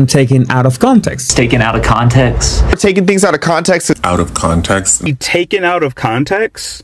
taken out of context. Taken out of context. Taking things out of context. Out of context. Be taken out of context.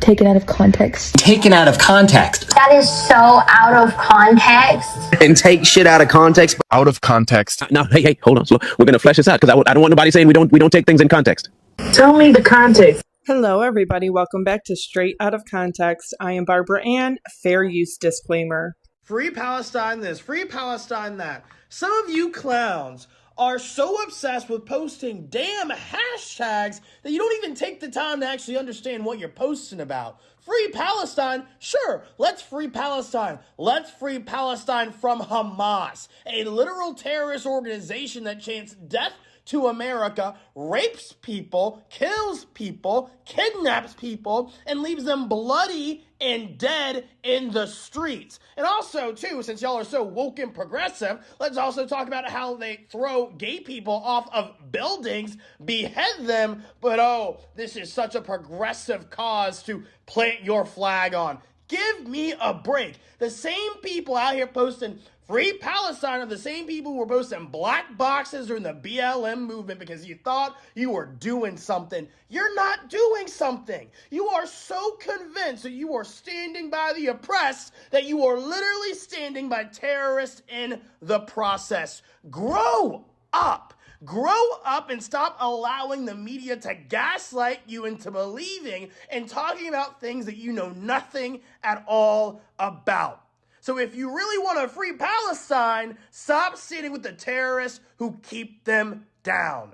Taken out of context. Taken out of context. That is so out of context. And take shit out of context. Out of context. Now, hey, hold on. So we're gonna flesh this out because I don't want nobody saying we don't take things in context. Tell me the context. Hello, everybody. Welcome back to Straight Out of Context. I am Barbara Ann. Fair use disclaimer. Free Palestine this, free Palestine that. Some of you clowns are so obsessed with posting damn hashtags that you don't even take the time to actually understand what you're posting about. Free Palestine? Sure, let's free Palestine. Let's free Palestine from Hamas, a literal terrorist organization that chants death to America, rapes people, kills people, kidnaps people, and leaves them bloody and dead in the streets. And also, too, since y'all are so woke and progressive, let's also talk about how they throw gay people off of buildings, behead them, but oh, this is such a progressive cause to plant your flag on. Give me a break. The same people out here posting Free Palestine are the same people who were posting black boxes during the BLM movement because you thought you were doing something. You're not doing something. You are so convinced that you are standing by the oppressed that you are literally standing by terrorists in the process. Grow up. Grow up and stop allowing the media to gaslight you into believing and talking about things that you know nothing at all about. So if you really want to free Palestine, stop sitting with the terrorists who keep them down.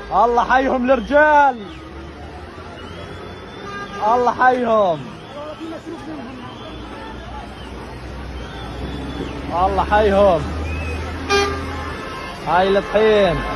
الله حيهم الرجال الله حيهم الله حيهم هاي الطحين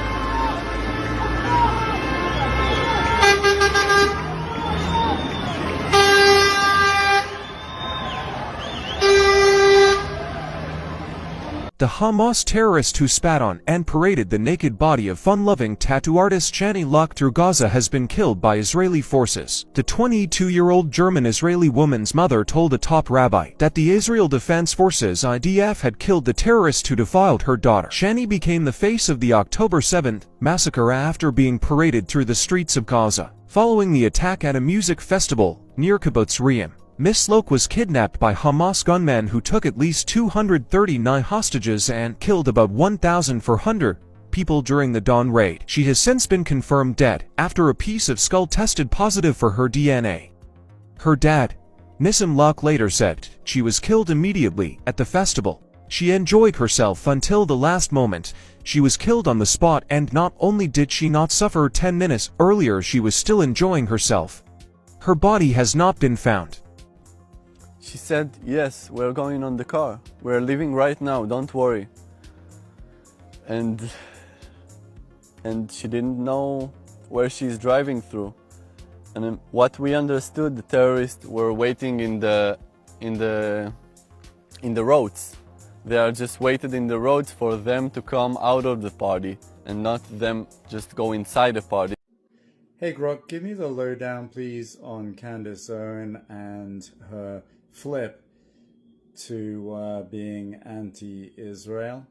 The Hamas terrorist who spat on and paraded the naked body of fun-loving tattoo artist Shani Locke through Gaza has been killed by Israeli forces. The 22-year-old German-Israeli woman's mother told a top rabbi that the Israel Defense Forces IDF had killed the terrorist who defiled her daughter. Shani became the face of the October 7th massacre after being paraded through the streets of Gaza, following the attack at a music festival near Kibbutz Re'im. Miss Locke was kidnapped by Hamas gunmen who took at least 239 hostages and killed about 1,400 people during the dawn raid. She has since been confirmed dead after a piece of skull tested positive for her DNA. Her dad, Nissim Locke, later said she was killed immediately at the festival. She enjoyed herself until the last moment. She was killed on the spot, and not only did she not suffer 10 minutes earlier, she was still enjoying herself. Her body has not been found. She said, yes, we're going on the car. We're leaving right now, don't worry. And she didn't know where she's driving through. And what we understood, the terrorists were waiting in the roads. They are just waited in the roads for them to come out of the party and not them just go inside the party. Hey Grok, give me the lowdown please on Candace Owens and her flip to being anti-Israel.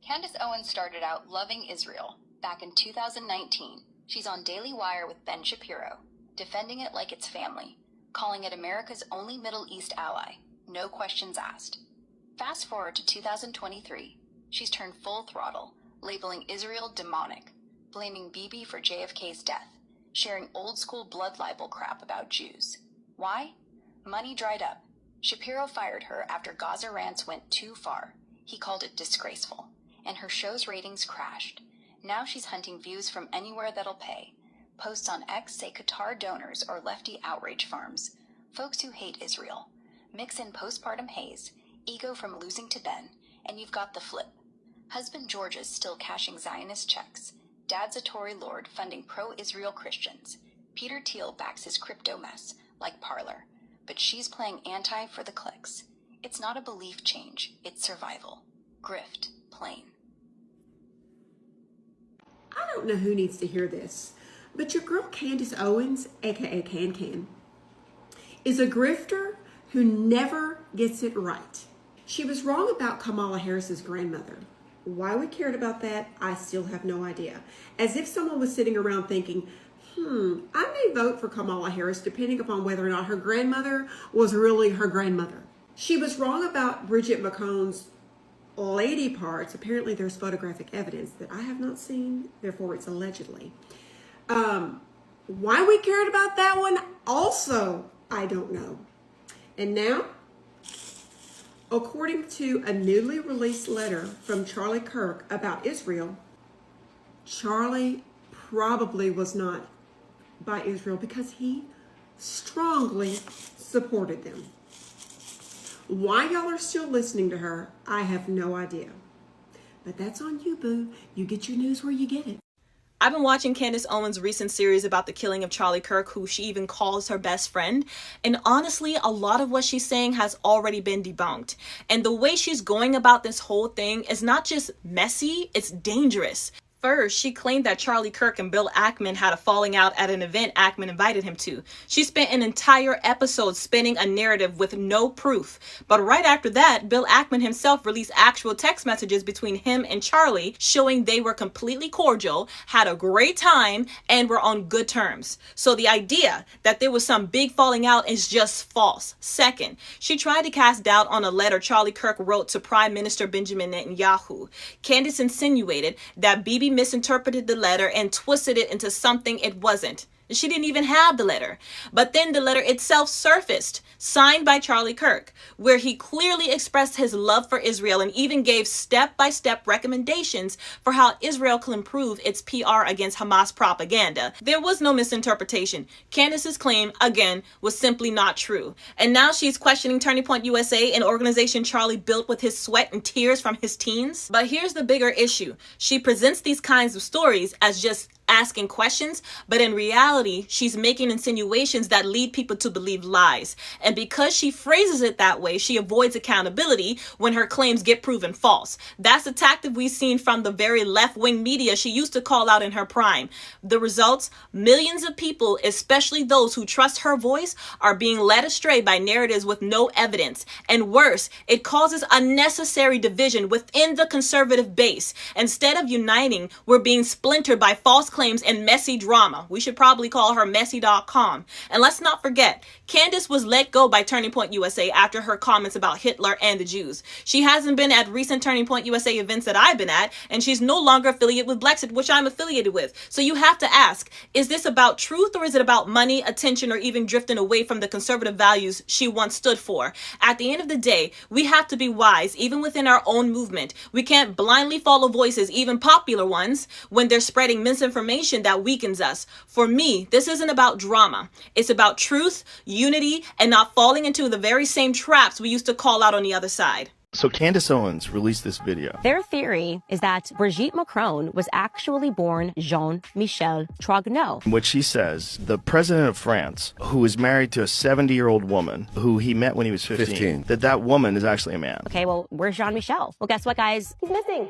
Candace Owens started out loving Israel back in 2019. She's on Daily Wire with Ben Shapiro, defending it like it's family, calling it America's only Middle East ally, no questions asked. Fast forward to 2023, she's turned full throttle, labeling Israel demonic, blaming Bibi for JFK's death, sharing old-school blood libel crap about Jews. Why? Money dried up. Shapiro fired her after Gaza rants went too far. He called it disgraceful. And her show's ratings crashed. Now she's hunting views from anywhere that'll pay. Posts on X say Qatar donors or lefty outrage farms. Folks who hate Israel. Mix in postpartum haze, ego from losing to Ben, and you've got the flip. Husband George is still cashing Zionist checks. Dad's a Tory lord funding pro-Israel Christians. Peter Thiel backs his crypto mess, like Parler. But she's playing anti for the clicks. It's not a belief change, it's survival. Grift, plain. I don't know who needs to hear this, but your girl Candace Owens, aka Can, is a grifter who never gets it right. She was wrong about Kamala Harris's grandmother. Why we cared about that, I still have no idea. As if someone was sitting around thinking, I may vote for Kamala Harris depending upon whether or not her grandmother was really her grandmother. She was wrong about Bridget McCone's lady parts. Apparently there's photographic evidence that I have not seen, therefore it's allegedly. Why we cared about that one, also, I don't know. And now, according to a newly released letter from Charlie Kirk about Israel, Charlie probably was not by Israel because he strongly supported them. Why y'all are still listening to her, I have no idea. But that's on you, boo. You get your news where you get it. I've been watching Candace Owens' recent series about the killing of Charlie Kirk, who she even calls her best friend. And honestly, a lot of what she's saying has already been debunked. And the way she's going about this whole thing is not just messy, it's dangerous. First, she claimed that Charlie Kirk and Bill Ackman had a falling out at an event Ackman invited him to. She spent an entire episode spinning a narrative with no proof. But right after that, Bill Ackman himself released actual text messages between him and Charlie showing they were completely cordial, had a great time, and were on good terms. So the idea that there was some big falling out is just false. Second, she tried to cast doubt on a letter Charlie Kirk wrote to Prime Minister Benjamin Netanyahu. Candace insinuated that Bibi misinterpreted the letter and twisted it into something it wasn't. She didn't even have the letter. But then the letter itself surfaced, signed by Charlie Kirk, where he clearly expressed his love for Israel and even gave step-by-step recommendations for how Israel can improve its PR against Hamas propaganda. There was no misinterpretation. Candace's claim, again, was simply not true. And now she's questioning Turning Point USA, an organization Charlie built with his sweat and tears from his teens. But here's the bigger issue. She presents these kinds of stories as just asking questions, but in reality, she's making insinuations that lead people to believe lies. And because she phrases it that way, she avoids accountability when her claims get proven false. That's a tactic we've seen from the very left-wing media she used to call out in her prime. The results? Millions of people, especially those who trust her voice, are being led astray by narratives with no evidence. And worse, it causes unnecessary division within the conservative base. Instead of uniting, we're being splintered by false claims and messy drama. We should probably call her messy.com. And let's not forget, Candace was let go by Turning Point USA after her comments about Hitler and the Jews. She hasn't been at recent Turning Point USA events that I've been at, and she's no longer affiliated with Blexit, which I'm affiliated with. So you have to ask, is this about truth or is it about money, attention, or even drifting away from the conservative values she once stood for? At the end of the day, we have to be wise, even within our own movement. We can't blindly follow voices, even popular ones, when they're spreading misinformation that weakens us. For me, this isn't about drama. It's about truth, unity, and not falling into the very same traps we used to call out on the other side. So Candace Owens released this video. Their theory is that Brigitte Macron was actually born Jean-Michel Trogneux. In which she says the president of France, who is married to a 70-year-old woman who he met when he was 15, that woman is actually a man. Okay, well, where's Jean-Michel? Well, guess what, guys? He's missing.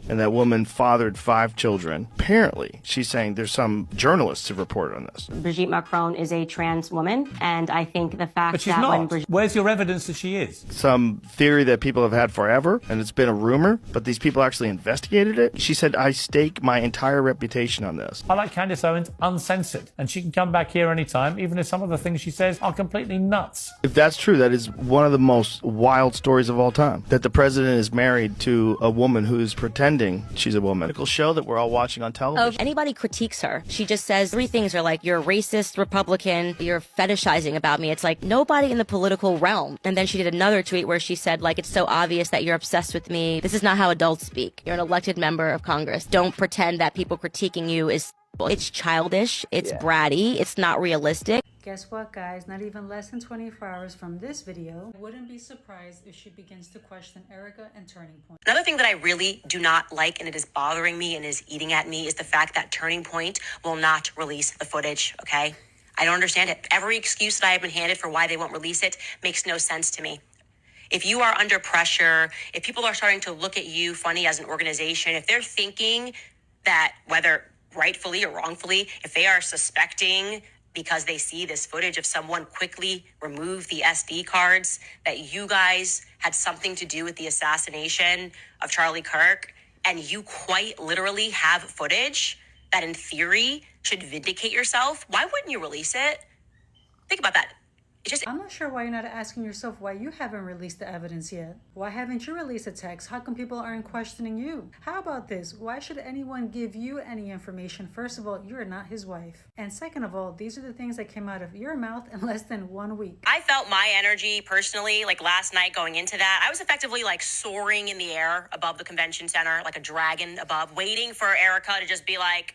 And that woman fathered 5 children. Apparently, she's saying there's some journalists who reported on this. Brigitte Macron is a trans woman, and I think the fact but she's that not. Where's your evidence that she is? Some theory that people have had forever, and it's been a rumor, but these people actually investigated it. She said, I stake my entire reputation on this. I like Candace Owens uncensored, and she can come back here anytime, even if some of the things she says are completely nuts. If that's true, that is one of the most wild stories of all time. That the president is married to a woman who's pretending she's a woman. Political show that we're all watching on television. If anybody critiques her, she just says 3 things are like, you're a racist Republican, you're fetishizing about me. It's like nobody in the political realm. And then she did another tweet where she said, like, it's so obvious that you're obsessed with me. This is not how adults speak. You're an elected member of Congress. Don't pretend that people critiquing you is... It's childish, it's bratty, it's not realistic. Guess what, guys? Not even less than 24 hours from this video, I wouldn't be surprised if she begins to question Erica and Turning Point. Another thing that I really do not like, and it is bothering me and is eating at me, is the fact that Turning Point will not release the footage, okay? I don't understand it. Every excuse that I have been handed for why they won't release it makes no sense to me. If you are under pressure, if people are starting to look at you funny as an organization, if they're thinking that, whether rightfully or wrongfully, if they are suspecting because they see this footage of someone quickly remove the SD cards, that you guys had something to do with the assassination of Charlie Kirk, and you quite literally have footage that in theory should vindicate yourself, why wouldn't you release it? Think about that. I'm not sure why you're not asking yourself why you haven't released the evidence yet. Why haven't you released a text? How come people aren't questioning you? How about this? Why should anyone give you any information? First of all, you're not his wife. And second of all, these are the things that came out of your mouth in less than 1 week. I felt my energy personally, like last night going into that, I was effectively like soaring in the air above the convention center, like a dragon above, waiting for Erica to just be like,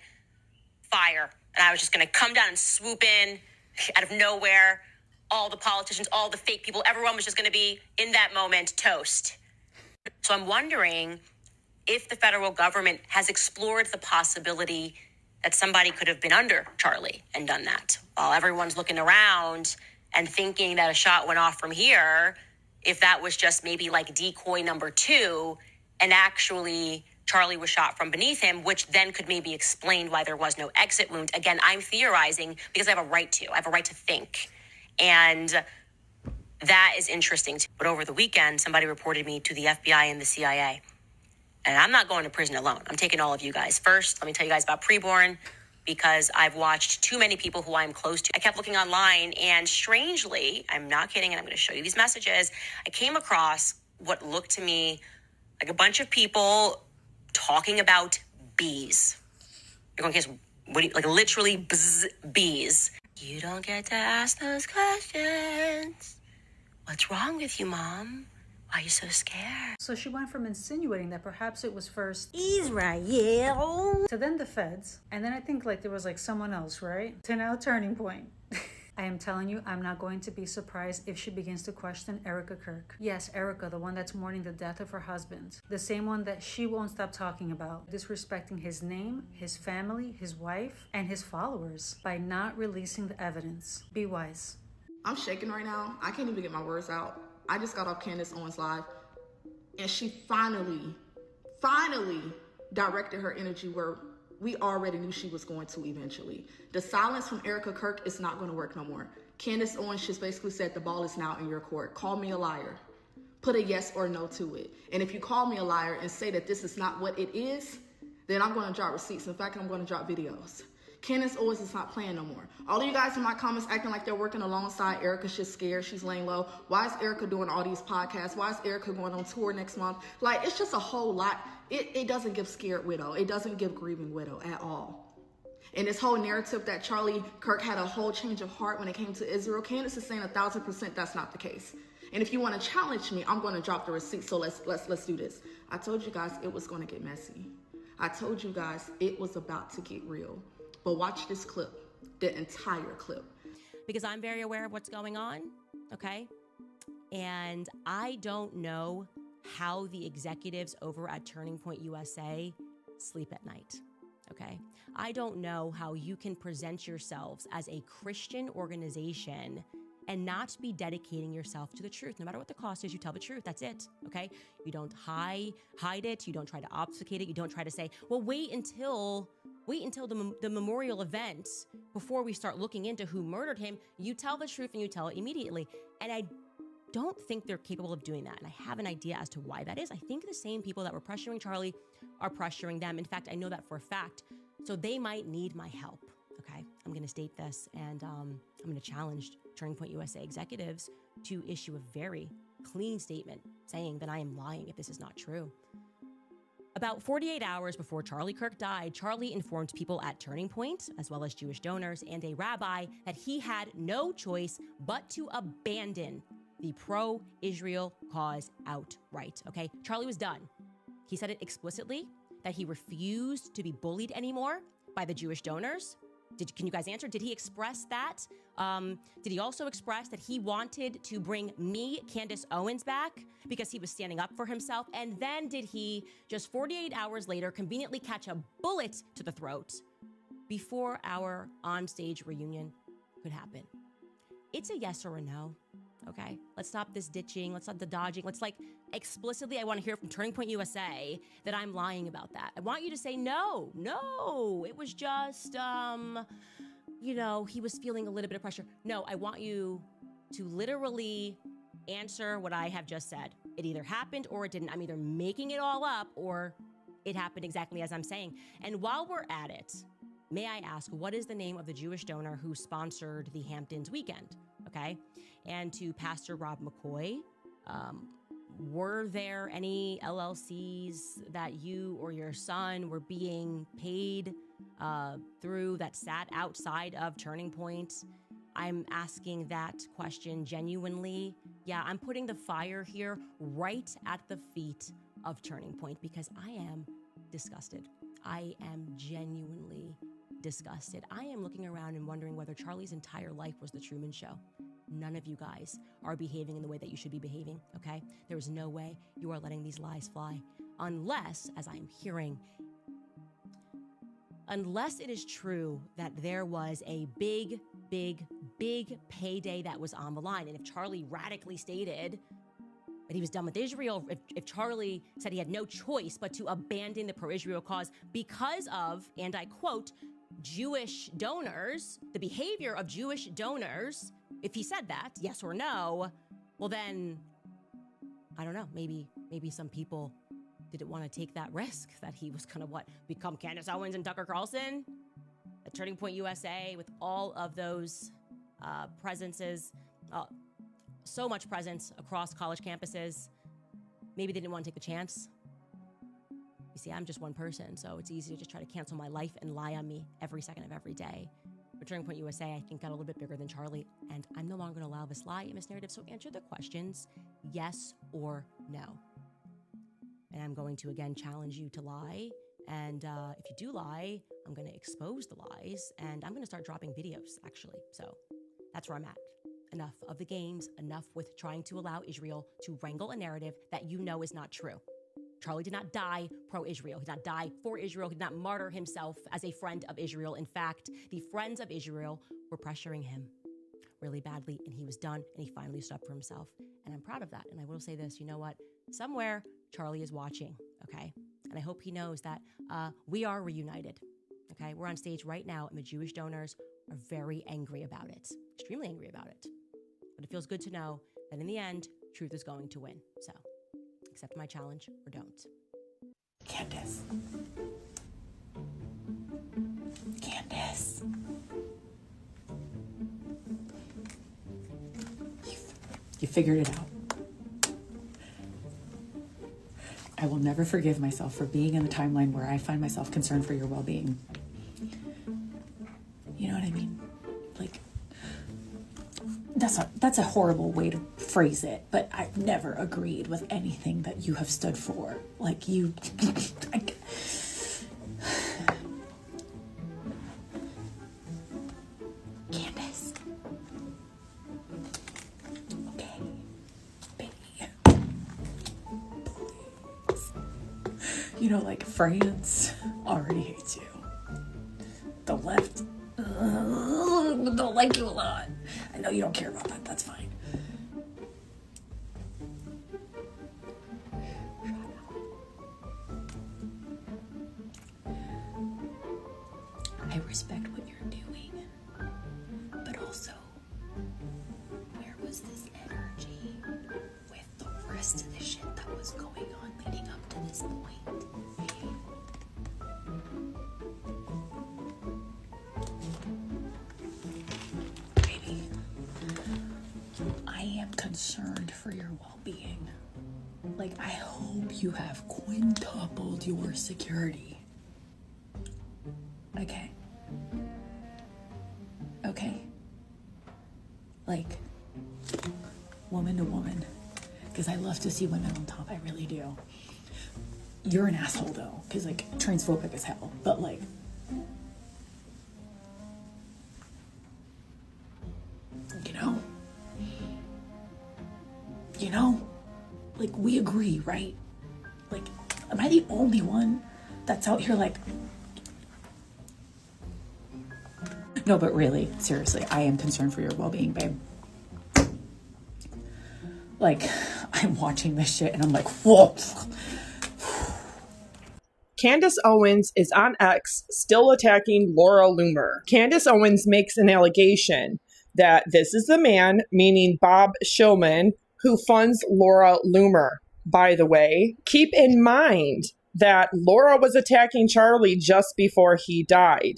fire. And I was just going to come down and swoop in out of nowhere. All the politicians, all the fake people, everyone was just going to be, in that moment, toast. So I'm wondering if the federal government has explored the possibility that somebody could have been under Charlie and done that. While everyone's looking around and thinking that a shot went off from here, if that was just maybe like decoy number 2, and actually Charlie was shot from beneath him, which then could maybe explain why there was no exit wound. Again, I'm theorizing because I have a right to. I have a right to think. And that is interesting. But over the weekend, somebody reported me to the FBI and the CIA. And I'm not going to prison alone. I'm taking all of you guys. First, let me tell you guys about Preborn, because I've watched too many people who I'm close to. I kept looking online, and strangely, I'm not kidding, and I'm going to show you these messages, I came across what looked to me like a bunch of people talking about bees. You're going, guess, what do you, like literally bees. You don't get to ask those questions. What's wrong with you, Mom? Why are you so scared? So she went from insinuating that perhaps it was first Israel to then the feds. And then I think like there was like someone else, right? To now turning point. I am telling you, I'm not going to be surprised if she begins to question Erica Kirk. Yes, Erica, the one that's mourning the death of her husband. The same one that she won't stop talking about, disrespecting his name, his family, his wife, and his followers by not releasing the evidence. Be wise. I'm shaking right now. I can't even get my words out. I just got off Candace Owens live, and she finally directed her energy where we already knew she was going to eventually. The silence from Erica Kirk is not going to work no more. Candace Owens just basically said the ball is now in your court. Call me a liar. Put a yes or no to it. And if you call me a liar and say that this is not what it is, then I'm going to drop receipts. In fact, I'm going to drop videos. Candace Owens is not playing no more. All of you guys in my comments acting like they're working alongside Erica's just scared. She's laying low. Why is Erica doing all these podcasts? Why is Erica going on tour next month? Like, it's just a whole lot. It doesn't give scared widow. It doesn't give grieving widow at all. And this whole narrative that Charlie Kirk had a whole change of heart when it came to Israel, Candace is saying 1,000% that's not the case. And if you want to challenge me, I'm going to drop the receipt. So let's do this. I told you guys it was going to get messy. I told you guys it was about to get real. But watch this clip, the entire clip. Because I'm very aware of what's going on, okay? And I don't know how the executives over at Turning Point USA sleep at night, okay? I don't know how you can present yourselves as a Christian organization and not be dedicating yourself to the truth. No matter what the cost is, you tell the truth. That's it, okay? You don't hide it. You don't try to obfuscate it. You don't try to say, well, wait until the memorial event before we start looking into who murdered him. You tell the truth and you tell it immediately. And I don't think they're capable of doing that. And I have an idea as to why that is. I think the same people that were pressuring Charlie are pressuring them. In fact, I know that for a fact. So they might need my help, okay? I'm going to state this, and I'm going to challenge Turning Point USA executives to issue a very clean statement saying that I am lying if this is not true. About 48 hours before Charlie Kirk died, Charlie informed people at Turning Point, as well as Jewish donors and a rabbi, that he had no choice but to abandon the pro-Israel cause outright, okay? Charlie was done. He said it explicitly, that he refused to be bullied anymore by the Jewish donors. Can you guys answer? Did he express that? Did he also express that he wanted to bring me, Candace Owens, back because he was standing up for himself? And then did he, just 48 hours later, conveniently catch a bullet to the throat before our onstage reunion could happen? It's a yes or a no, okay? Let's stop this ditching. Let's stop the dodging. Let's explicitly, I want to hear from Turning Point USA that I'm lying about that. I want you to say, no, it was just, he was feeling a little bit of pressure. No, I want you to literally answer what I have just said. It either happened or it didn't. I'm either making it all up or it happened exactly as I'm saying. And while we're at it, may I ask, what is the name of the Jewish donor who sponsored the Hamptons weekend? Okay. And to Pastor Rob McCoy, were there any LLCs that you or your son were being paid through that sat outside of Turning Point? I'm asking that question genuinely. Yeah, I'm putting the fire here right at the feet of Turning Point because I am disgusted. I am genuinely disgusted. I am looking around and wondering whether Charlie's entire life was the Truman Show. None of you guys are behaving in the way that you should be behaving, okay? There is no way you are letting these lies fly. Unless, as I'm hearing, unless it is true that there was a big payday that was on the line. And if Charlie radically stated that he was done with Israel, if Charlie said he had no choice but to abandon the pro-Israel cause because of, and I quote, Jewish donors, the behavior of Jewish donors, if he said that, yes or no, well then, I don't know, maybe some people didn't want to take that risk that he was going to, become Candace Owens and Tucker Carlson at Turning Point USA with all of those presences, so much presence across college campuses. Maybe they didn't want to take the chance. You see, I'm just one person, so it's easy to just try to cancel my life and lie on me every second of every day. But Turning Point USA, I think, got a little bit bigger than Charlie, and I'm no longer going to allow this lie in this narrative, so answer the questions, yes or no. And I'm going to, again, challenge you to lie, and if you do lie, I'm going to expose the lies, and I'm going to start dropping videos, actually. So that's where I'm at. Enough of the games, enough with trying to allow Israel to wrangle a narrative that you know is not true. Charlie did not die pro-Israel. He did not die for Israel. He did not martyr himself as a friend of Israel. In fact, the friends of Israel were pressuring him really badly, and he was done, and he finally stood up for himself. And I'm proud of that. And I will say this, you know what? Somewhere, Charlie is watching, okay? And I hope he knows that we are reunited, okay? We're on stage right now, and the Jewish donors are very angry about it, extremely angry about it. But it feels good to know that in the end, truth is going to win. So accept my challenge or don't. Candace. You figured it out. I will never forgive myself for being in a timeline where I find myself concerned for your well-being. You know what I mean? Like, that's a horrible way to phrase it, but I've never agreed with anything that you have stood for. Like, you... Candace. Okay. Baby. Please. You know, like, France already hates you. The left don't like you a lot. I know you don't care about that. That's fine. I respect what you're doing, but also, where was this energy with the rest of the shit that was going on leading up to this point? Concerned for your well-being. Like, I hope you have quintupled your security. Okay. Like, woman to woman. Because I love to see women on top. I really do. You're an asshole, though. Because, like, transphobic as hell. But, like... You know, like, we agree, right? Like, am I the only one that's out here like... No, but really, seriously, I am concerned for your well-being, babe. Like, I'm watching this shit and I'm like, whoa. Candace Owens is on X, still attacking Laura Loomer. Candace Owens makes an allegation that this is the man, meaning Bob Shillman, who funds Laura Loomer. By the way, keep in mind that Laura was attacking Charlie just before he died.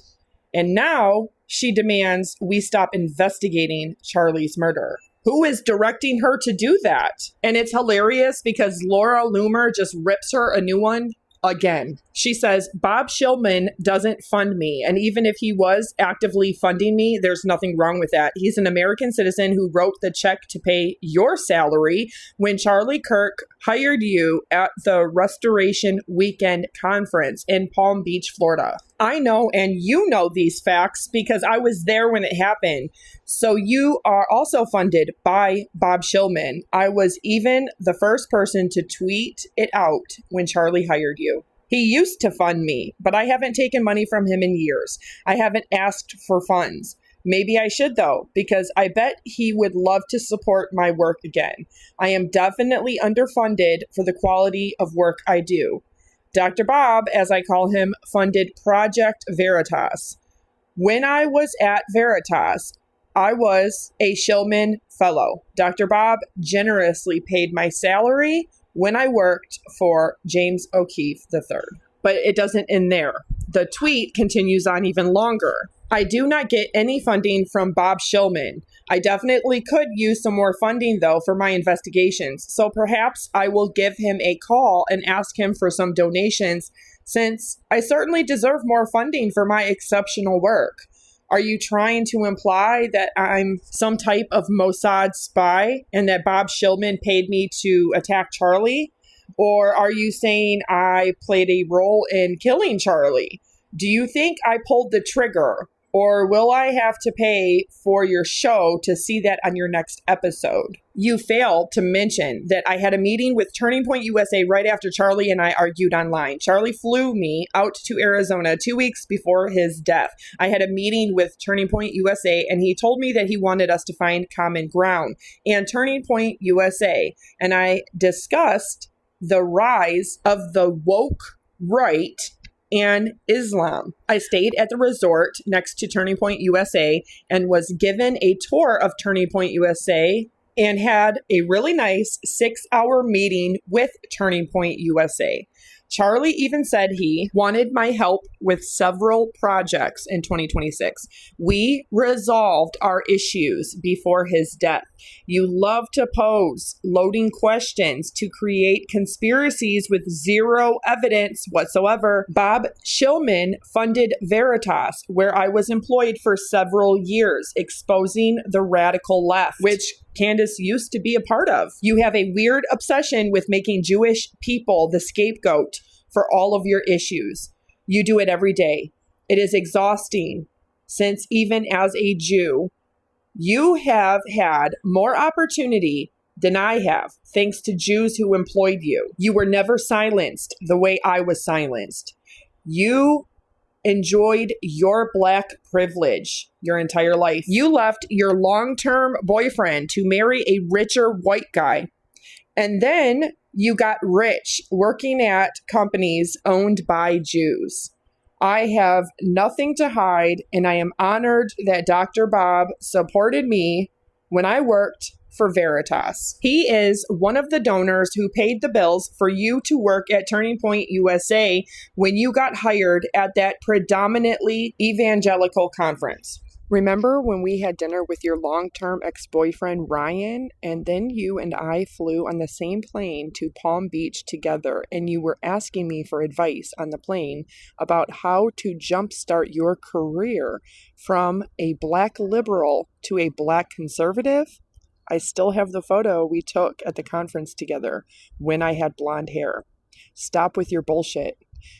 And now she demands we stop investigating Charlie's murder. Who is directing her to do that? And it's hilarious because Laura Loomer just rips her a new one again. She says, Bob Shillman doesn't fund me. And even if he was actively funding me, there's nothing wrong with that. He's an American citizen who wrote the check to pay your salary when Charlie Kirk hired you at the Restoration Weekend Conference in Palm Beach, Florida. I know, and you know these facts because I was there when it happened. So you are also funded by Bob Shillman. I was even the first person to tweet it out when Charlie hired you. He used to fund me, but I haven't taken money from him in years. I haven't asked for funds. Maybe I should though, because I bet he would love to support my work again. I am definitely underfunded for the quality of work I do. Dr. Bob, as I call him, funded Project Veritas. When I was at Veritas, I was a Shillman Fellow. Dr. Bob generously paid my salary when I worked for James O'Keefe III. But it doesn't end there. The tweet continues on even longer. I do not get any funding from Bob Shillman. I definitely could use some more funding, though, for my investigations. So perhaps I will give him a call and ask him for some donations, since I certainly deserve more funding for my exceptional work. Are you trying to imply that I'm some type of Mossad spy and that Bob Shillman paid me to attack Charlie? Or are you saying I played a role in killing Charlie? Do you think I pulled the trigger? Or will I have to pay for your show to see that on your next episode? You failed to mention that I had a meeting with Turning Point USA right after Charlie and I argued online. Charlie flew me out to Arizona 2 weeks before his death. I had a meeting with Turning Point USA and he told me that he wanted us to find common ground and Turning Point USA. And I discussed the rise of the woke right and Islam. I stayed at the resort next to Turning Point USA and was given a tour of Turning Point USA and had a really nice 6-hour meeting with Turning Point USA. Charlie even said he wanted my help with several projects in 2026. We resolved our issues before his death. You love to pose loading questions to create conspiracies with zero evidence whatsoever. Bob Shillman funded Veritas, where I was employed for several years, exposing the radical left, which Candace used to be a part of. You have a weird obsession with making Jewish people the scapegoat for all of your issues. You do it every day. It is exhausting, since even as a Jew, you have had more opportunity than I have, thanks to Jews who employed you. You were never silenced the way I was silenced. You enjoyed your black privilege your entire life. You left your long-term boyfriend to marry a richer white guy. And then you got rich working at companies owned by Jews. I have nothing to hide, and I am honored that Dr. Bob supported me when I worked for Veritas. He is one of the donors who paid the bills for you to work at Turning Point USA when you got hired at that predominantly evangelical conference. Remember when we had dinner with your long-term ex-boyfriend, Ryan, and then you and I flew on the same plane to Palm Beach together, and you were asking me for advice on the plane about how to jumpstart your career from a black liberal to a black conservative? I still have the photo we took at the conference together when I had blonde hair. Stop with your bullshit.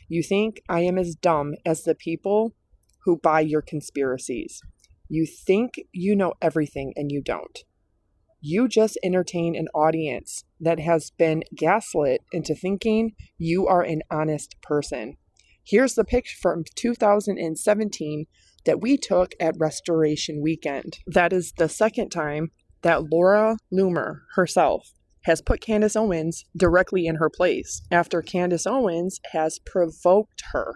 You think I am as dumb as the people who buy your conspiracies. You think you know everything and you don't. You just entertain an audience that has been gaslit into thinking you are an honest person. Here's the picture from 2017 that we took at Restoration Weekend. That is the second time that Laura Loomer herself has put Candace Owens directly in her place after Candace Owens has provoked her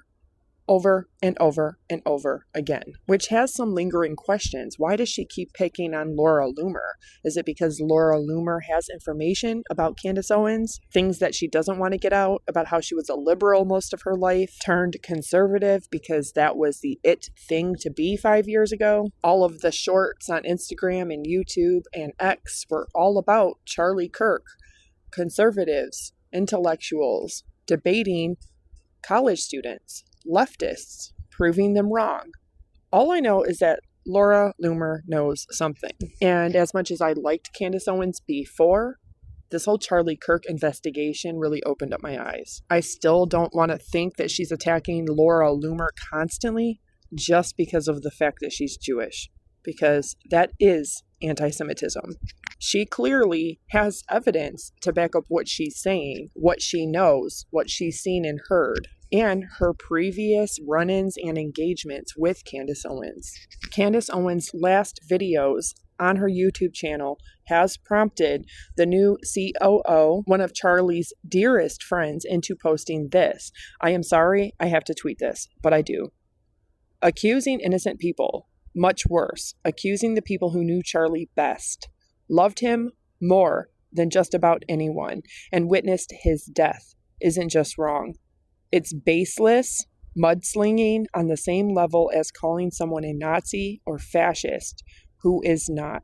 over and over and over again, which has some lingering questions. Why does she keep picking on Laura Loomer? Is it because Laura Loomer has information about Candace Owens, things that she doesn't want to get out, about how she was a liberal most of her life, turned conservative because that was the it thing to be 5 years ago? All of the shorts on Instagram and YouTube and X were all about Charlie Kirk, conservatives, intellectuals, debating college students, leftists, proving them wrong. All I know is that Laura Loomer knows something. And as much as I liked Candace Owens before, this whole Charlie Kirk investigation really opened up my eyes. I still don't want to think that she's attacking Laura Loomer constantly just because of the fact that she's Jewish, because that is anti-Semitism. She clearly has evidence to back up what she's saying, what she knows, what she's seen and heard, and her previous run-ins and engagements with Candace Owens. Candace Owens' last videos on her YouTube channel has prompted the new COO, one of Charlie's dearest friends, into posting this. I am sorry I have to tweet this, but I do. Accusing innocent people. Much worse, accusing the people who knew Charlie best, loved him more than just about anyone, and witnessed his death isn't just wrong. It's baseless, mudslinging on the same level as calling someone a Nazi or fascist who is not.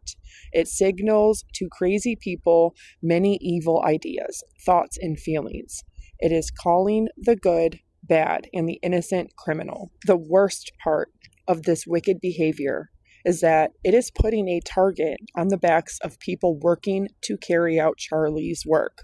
It signals to crazy people many evil ideas, thoughts, and feelings. It is calling the good bad and the innocent criminal. The worst part of this wicked behavior is that it is putting a target on the backs of people working to carry out Charlie's work.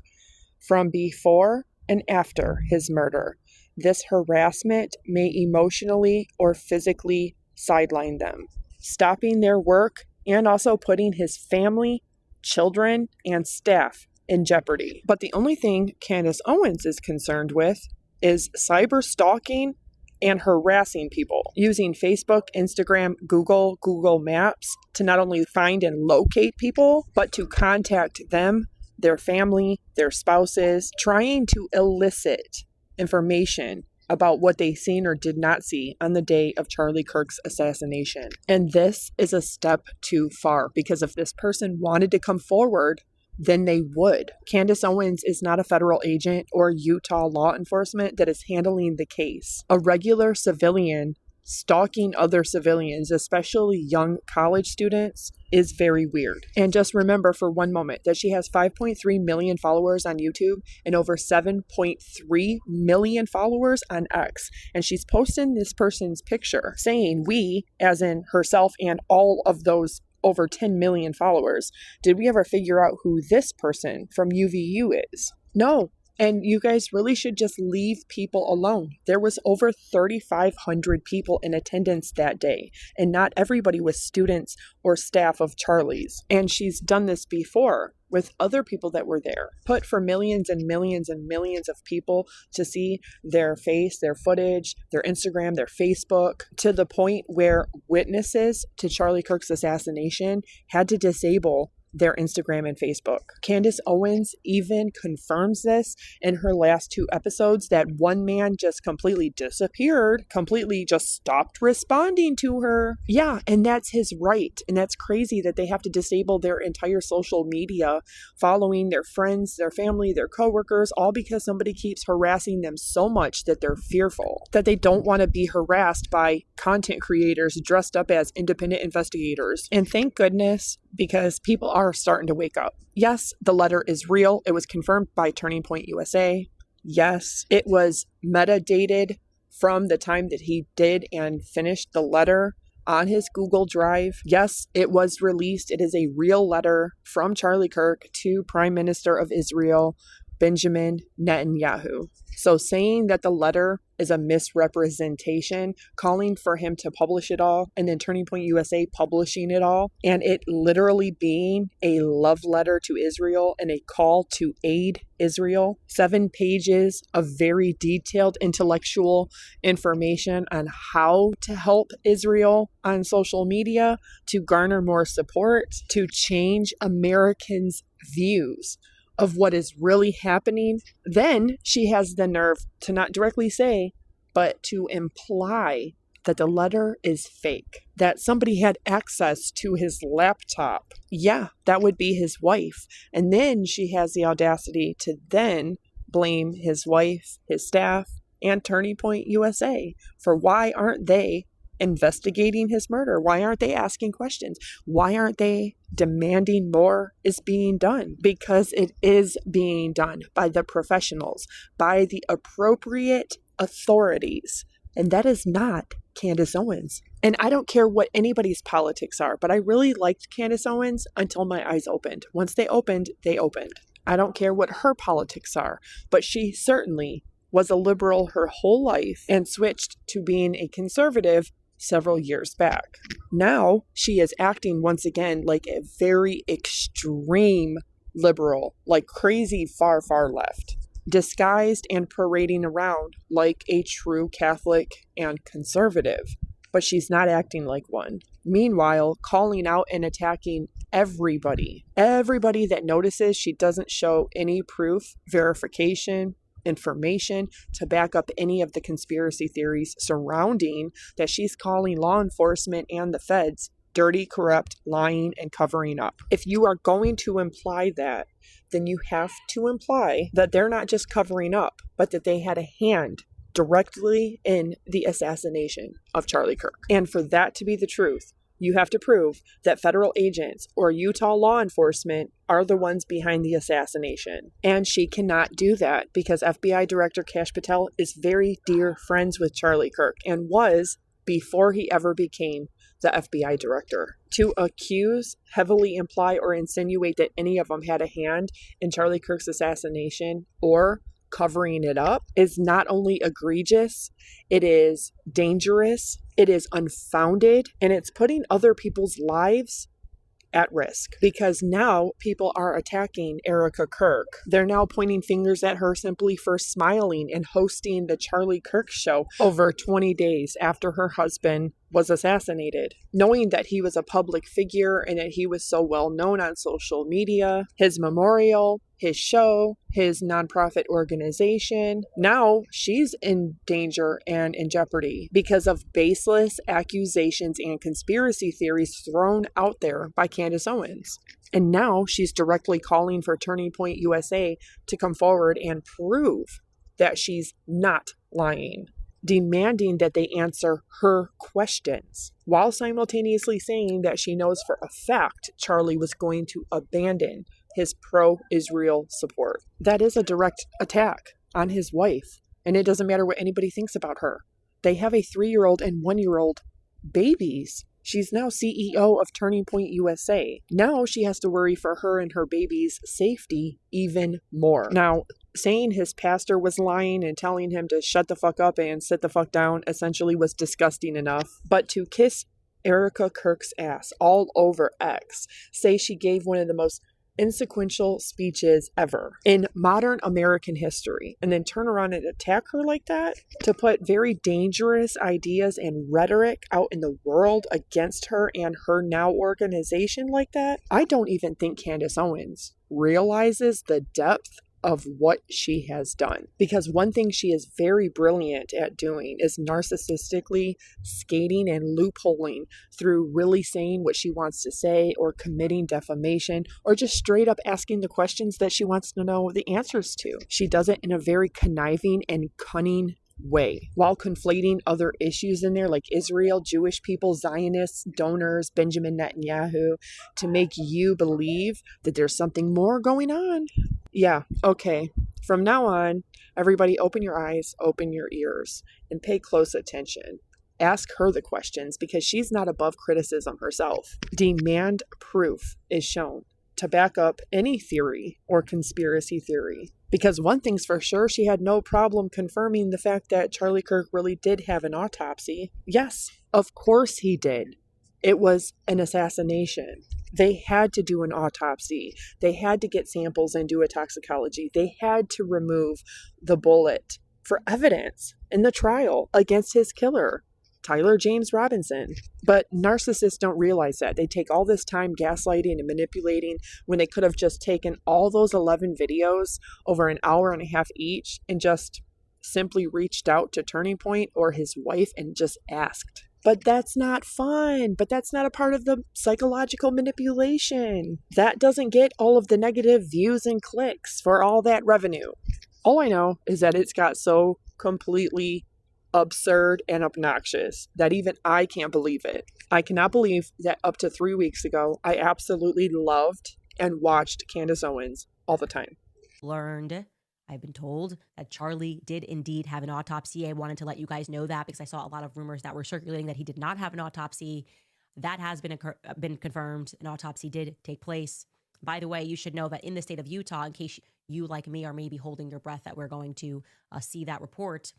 From before and after his murder, this harassment may emotionally or physically sideline them, stopping their work and also putting his family, children, and staff in jeopardy. But the only thing Candace Owens is concerned with is cyber stalking and harassing people using Facebook, Instagram, Google Maps to not only find and locate people, but to contact them, their family, their spouses, trying to elicit information about what they seen or did not see on the day of Charlie Kirk's assassination. And this is a step too far, because if this person wanted to come forward, then they would. Candace Owens is not a federal agent or Utah law enforcement that is handling the case. A regular civilian stalking other civilians, especially young college students, is very weird. And just remember for one moment that she has 5.3 million followers on YouTube and over 7.3 million followers on X. And she's posting this person's picture saying we, as in herself and all of those over 10 million followers, did we ever figure out who this person from UVU is? No. And you guys really should just leave people alone. There was over 3,500 people in attendance that day, and not everybody was students or staff of Charlie's. And she's done this before with other people that were there, put for millions and millions and millions of people to see their face, their footage, their Instagram, their Facebook, to the point where witnesses to Charlie Kirk's assassination had to disable their Instagram and Facebook. Candace Owens even confirms this in her last 2 episodes, that one man just completely disappeared, completely just stopped responding to her. Yeah, and that's his right. And that's crazy that they have to disable their entire social media, following their friends, their family, their coworkers, all because somebody keeps harassing them so much that they're fearful, that they don't want to be harassed by content creators dressed up as independent investigators. And thank goodness, because people are starting to wake up. Yes, the letter is real. It was confirmed by Turning Point USA. Yes, it was metadated from the time that he did and finished the letter on his Google Drive. Yes, it was released. It is a real letter from Charlie Kirk to Prime Minister of Israel, Benjamin Netanyahu. So saying that the letter is a misrepresentation, calling for him to publish it all, and then Turning Point USA publishing it all, and it literally being a love letter to Israel and a call to aid Israel. 7 pages of very detailed intellectual information on how to help Israel on social media to garner more support, to change Americans' views of what is really happening, then she has the nerve to not directly say, but to imply that the letter is fake, that somebody had access to his laptop. Yeah, that would be his wife. And then she has the audacity to then blame his wife, his staff, and Turning Point USA for why aren't they investigating his murder? Why aren't they asking questions? Why aren't they demanding more is being done? Because it is being done by the professionals, by the appropriate authorities. And that is not Candace Owens. And I don't care what anybody's politics are, but I really liked Candace Owens until my eyes opened. Once they opened, they opened. I don't care what her politics are, but she certainly was a liberal her whole life and switched to being a conservative several years back. Now she is acting once again like a very extreme liberal, like crazy far, far left, disguised and parading around like a true Catholic and conservative, but she's not acting like one. Meanwhile, calling out and attacking everybody that notices she doesn't show any proof, verification, information to back up any of the conspiracy theories surrounding that she's calling law enforcement and the feds dirty, corrupt, lying, and covering up. If you are going to imply that, then you have to imply that they're not just covering up, but that they had a hand directly in the assassination of Charlie Kirk. And for that to be the truth, you have to prove that federal agents or Utah law enforcement are the ones behind the assassination. And she cannot do that because FBI Director Kash Patel is very dear friends with Charlie Kirk and was before he ever became the FBI director. To accuse, heavily imply, or insinuate that any of them had a hand in Charlie Kirk's assassination or covering it up is not only egregious, it is dangerous, it is unfounded, and it's putting other people's lives at risk because now people are attacking Erica Kirk. They're now pointing fingers at her simply for smiling and hosting the Charlie Kirk show over 20 days after her husband was assassinated. Knowing that he was a public figure and that he was so well known on social media, his memorial, his show, his nonprofit organization, now she's in danger and in jeopardy because of baseless accusations and conspiracy theories thrown out there by Candace Owens. And now she's directly calling for Turning Point USA to come forward and prove that she's not lying, demanding that they answer her questions, while simultaneously saying that she knows for a fact Charlie was going to abandon his pro-Israel support. That is a direct attack on his wife, and it doesn't matter what anybody thinks about her. They have a 3-year-old and 1-year-old babies. She's now CEO of Turning Point USA. Now she has to worry for her and her baby's safety even more. Now, saying his pastor was lying and telling him to shut the fuck up and sit the fuck down essentially was disgusting enough. But to kiss Erica Kirk's ass all over X, say she gave one of the most insequential speeches ever in modern American history, and then turn around and attack her like that, to put very dangerous ideas and rhetoric out in the world against her and her now organization like that, I don't even think Candace Owens realizes the depth of what she has done. Because one thing she is very brilliant at doing is narcissistically skating and loopholing through really saying what she wants to say, or committing defamation, or just straight up asking the questions that she wants to know the answers to. She does it in a very conniving and cunning way, while conflating other issues in there like Israel, Jewish people, Zionists, donors, Benjamin Netanyahu, to make you believe that there's something more going on. Yeah, okay. From now on, everybody open your eyes, open your ears, and pay close attention. Ask her the questions because she's not above criticism herself. Demand proof is shown to back up any theory or conspiracy theory. Because one thing's for sure, she had no problem confirming the fact that Charlie Kirk really did have an autopsy. Yes, of course he did. It was an assassination. They had to do an autopsy. They had to get samples and do a toxicology. They had to remove the bullet for evidence in the trial against his killer. Tyler James Robinson. But narcissists don't realize that. They take all this time gaslighting and manipulating when they could have just taken all those 11 videos over an hour and a half each and just simply reached out to Turning Point or his wife and just asked. But that's not fun. But that's not a part of the psychological manipulation. That doesn't get all of the negative views and clicks for all that revenue. All I know is that it's got so completely absurd and obnoxious that even I can't believe it. I cannot believe that up to 3 weeks ago, I absolutely loved and watched Candace Owens all the time. I've been told that Charlie did indeed have an autopsy. I wanted to let you guys know that because I saw a lot of rumors that were circulating that he did not have an autopsy. That has been confirmed. An autopsy did take place. By the way, you should know that in the state of Utah, in case you, like me, are maybe holding your breath that we're going to see that report,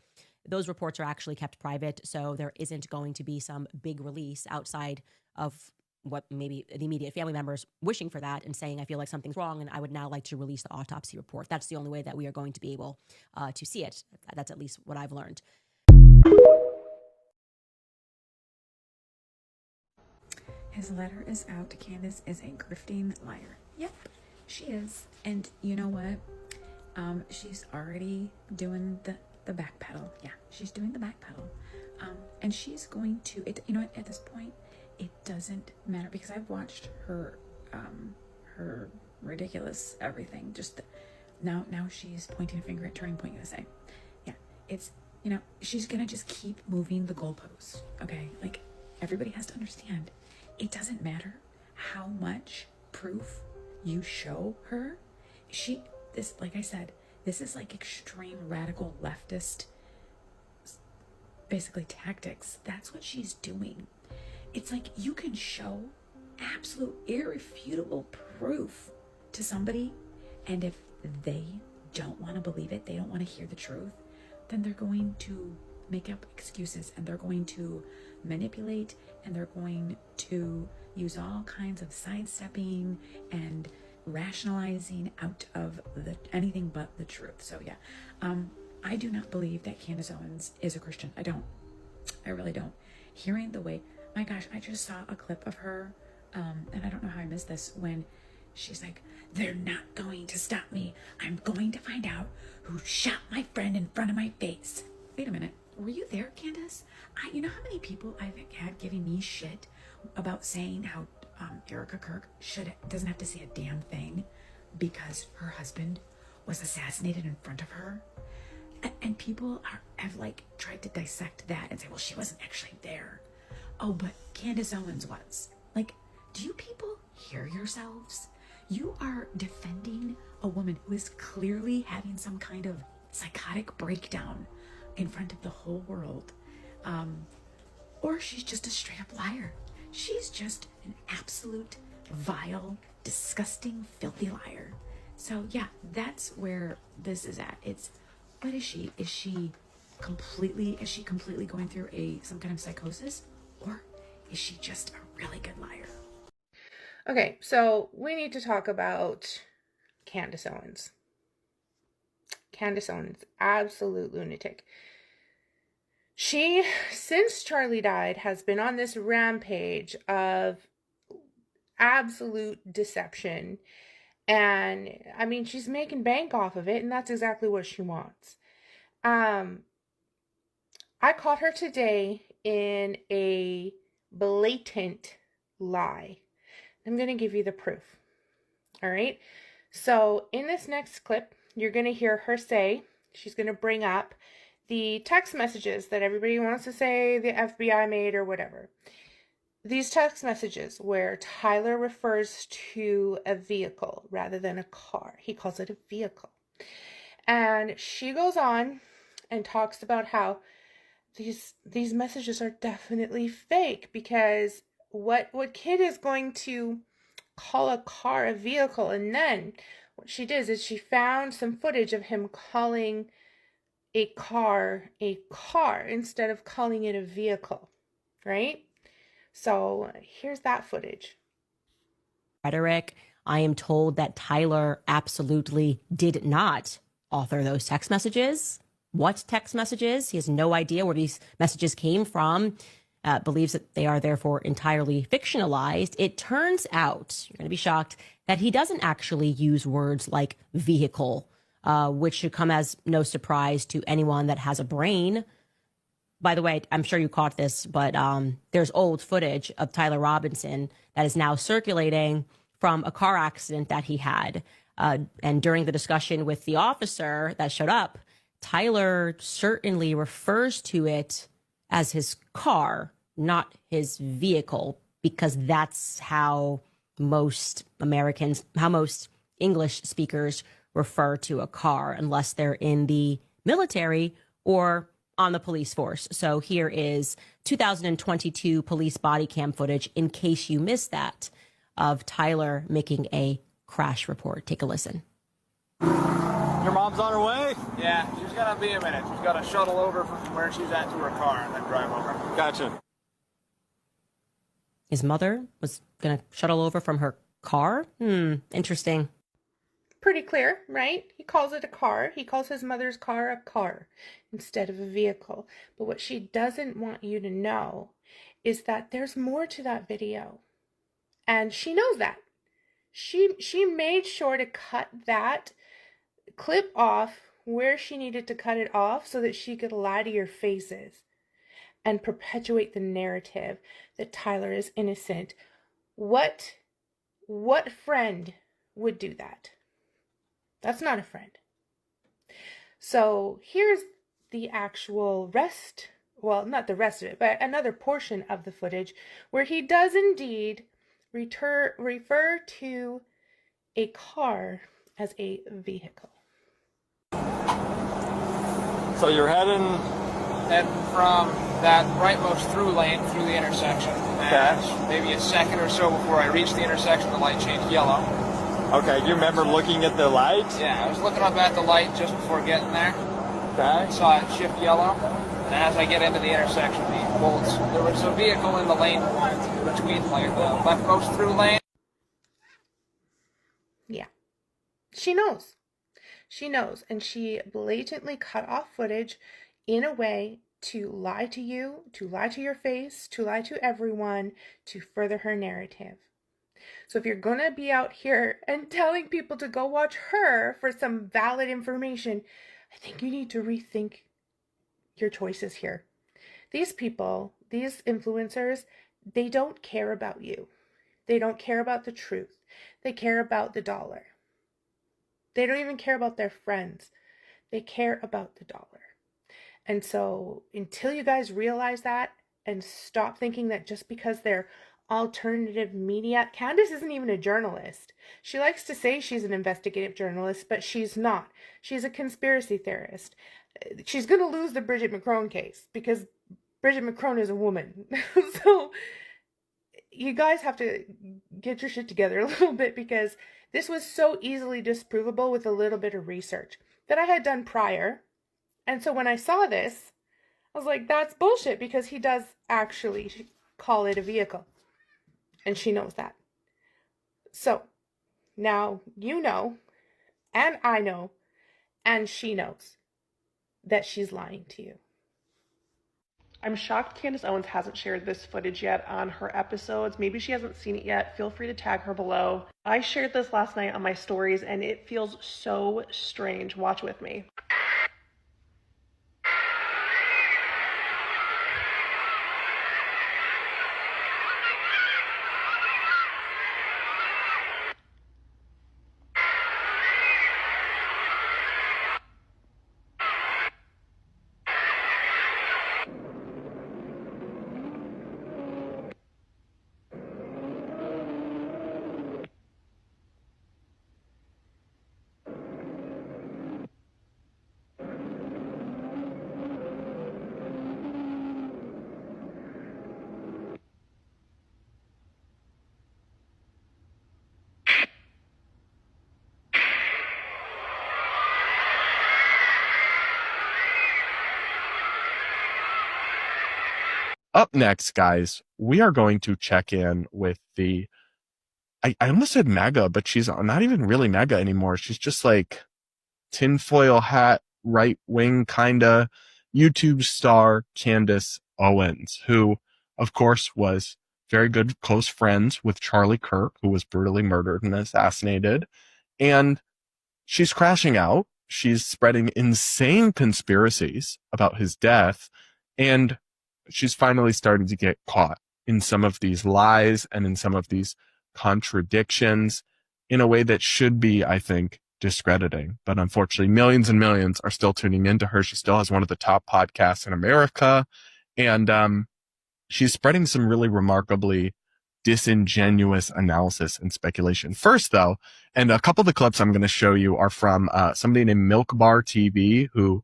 those reports are actually kept private. So there isn't going to be some big release outside of what maybe the immediate family members wishing for that and saying, I feel like something's wrong and I would now like to release the autopsy report. That's the only way that we are going to be able to see it. That's at least what I've learned. His letter is out. Candace is a grifting liar. Yep, she is. And you know what? She's already doing the back pedal. Yeah, she's doing the back pedal. And she's going to, you know what, at this point, it doesn't matter because I've watched her ridiculous everything. Just now she's pointing a finger at Turning Point USA. Yeah, it's, you know, she's gonna just keep moving the goalposts. Okay, like everybody has to understand, it doesn't matter how much proof you show her. Like I said, this is like extreme radical leftist, basically tactics. That's what she's doing. It's like you can show absolute irrefutable proof to somebody, and if they don't want to believe it, they don't want to hear the truth, then they're going to make up excuses and they're going to manipulate and they're going to use all kinds of sidestepping and rationalizing out of anything but the truth. So yeah, I do not believe that Candace Owens is a Christian. I don't. I really don't. Hearing the way, my gosh, I just saw a clip of her, and I don't know how I missed this, when she's like, they're not going to stop me. I'm going to find out who shot my friend in front of my face. Wait a minute. Were you there, Candace? You know how many people I've had giving me shit about saying how Erica Kirk doesn't have to say a damn thing because her husband was assassinated in front of her? And people have like tried to dissect that and say, well, she wasn't actually there. Oh, but Candace Owens was. Like, do you people hear yourselves? You are defending a woman who is clearly having some kind of psychotic breakdown in front of the whole world. Or she's just a straight up liar. She's just an absolute vile, disgusting, filthy liar. So yeah, that's where this is at. It's, what is she? Is she completely going through some kind of psychosis? Or is she just a really good liar? Okay, so we need to talk about Candace Owens. Candace Owens, absolute lunatic. She, since Charlie died, has been on this rampage of absolute deception. And, I mean, she's making bank off of it, and that's exactly what she wants. I caught her today in a blatant lie. I'm going to give you the proof. All right? So, in this next clip, you're going to hear her say, she's going to bring up the text messages that everybody wants to say the FBI made or whatever. These text messages where Tyler refers to a vehicle rather than a car. He calls it a vehicle. And she goes on and talks about how these messages are definitely fake because what kid is going to call a car a vehicle? And then what she did is she found some footage of him calling a car instead of calling it a vehicle, right? So here's that footage. Rhetoric. I am told that Tyler absolutely did not author those text messages. what text messages. He has no idea where these messages came from, believes that they are therefore entirely fictionalized. It turns out, you're going to be shocked, that he doesn't actually use words like vehicle, which should come as no surprise to anyone that has a brain. By the way, I'm sure you caught this, but there's old footage of Tyler Robinson that is now circulating from a car accident that he had. And during the discussion with the officer that showed up, Tyler certainly refers to it as his car, not his vehicle, because that's how most English speakers refer to a car, unless they're in the military or on the police force. So here is 2022 police body cam footage, in case you missed that, of Tyler making a crash report. Take a listen. Your mom's on her way? Yeah, she's gonna be a minute. She's gotta shuttle over from where she's at to her car and then drive over. Gotcha. His mother was going to shuttle over from her car? Interesting. Pretty clear, right? He calls it a car. He calls his mother's car a car instead of a vehicle. But what she doesn't want you to know is that there's more to that video. And she knows that. She made sure to cut that clip off where she needed to cut it off so that she could lie to your faces and perpetuate the narrative that Tyler is innocent. What friend would do that? That's not a friend. So here's the actual rest, well, not the rest of it, but another portion of the footage where he does indeed refer to a car as a vehicle. So you're heading from that rightmost through lane through the intersection. And maybe a second or so before I reached the intersection, the light changed yellow. Okay, do you remember looking at the light? Yeah, I was looking up at the light just before getting there. Okay. Saw it shift yellow. And as I get into the intersection, there was a vehicle in the lane between like the leftmost through lane. Yeah. She knows. She knows. And she blatantly cut off footage in a way to lie to you, to lie to your face, to lie to everyone, to further her narrative. So if you're going to be out here and telling people to go watch her for some valid information, I think you need to rethink your choices here. These people, these influencers, they don't care about you. They don't care about the truth. They care about the dollar. They don't even care about their friends. They care about the dollar. And so until you guys realize that and stop thinking that just because they're alternative media, Candace isn't even a journalist. She likes to say she's an investigative journalist, but she's not. She's a conspiracy theorist. She's going to lose the Bridget McCrone case because Bridget McCrone is a woman. So you guys have to get your shit together a little bit, because this was so easily disprovable with a little bit of research that I had done prior. And so when I saw this, I was like, that's bullshit, because he does actually call it a vehicle. And she knows that. So now you know, and I know, and she knows that she's lying to you. I'm shocked Candace Owens hasn't shared this footage yet on her episodes. Maybe she hasn't seen it yet. Feel free to tag her below. I shared this last night on my stories and it feels so strange. Watch with me. Up next, guys, we are going to check in with the, I almost said mega, but she's not even really mega anymore. She's just like tinfoil hat right-wing kinda YouTube star Candace Owens, who, of course, was very good close friends with Charlie Kirk, who was brutally murdered and assassinated. And she's crashing out. She's spreading insane conspiracies about his death. And she's finally starting to get caught in some of these lies and in some of these contradictions in a way that should be, I think, discrediting. But unfortunately, millions and millions are still tuning into her. She still has one of the top podcasts in America. And she's spreading some really remarkably disingenuous analysis and speculation. First, though, and a couple of the clips I'm going to show you are from somebody named Milk Bar TV, who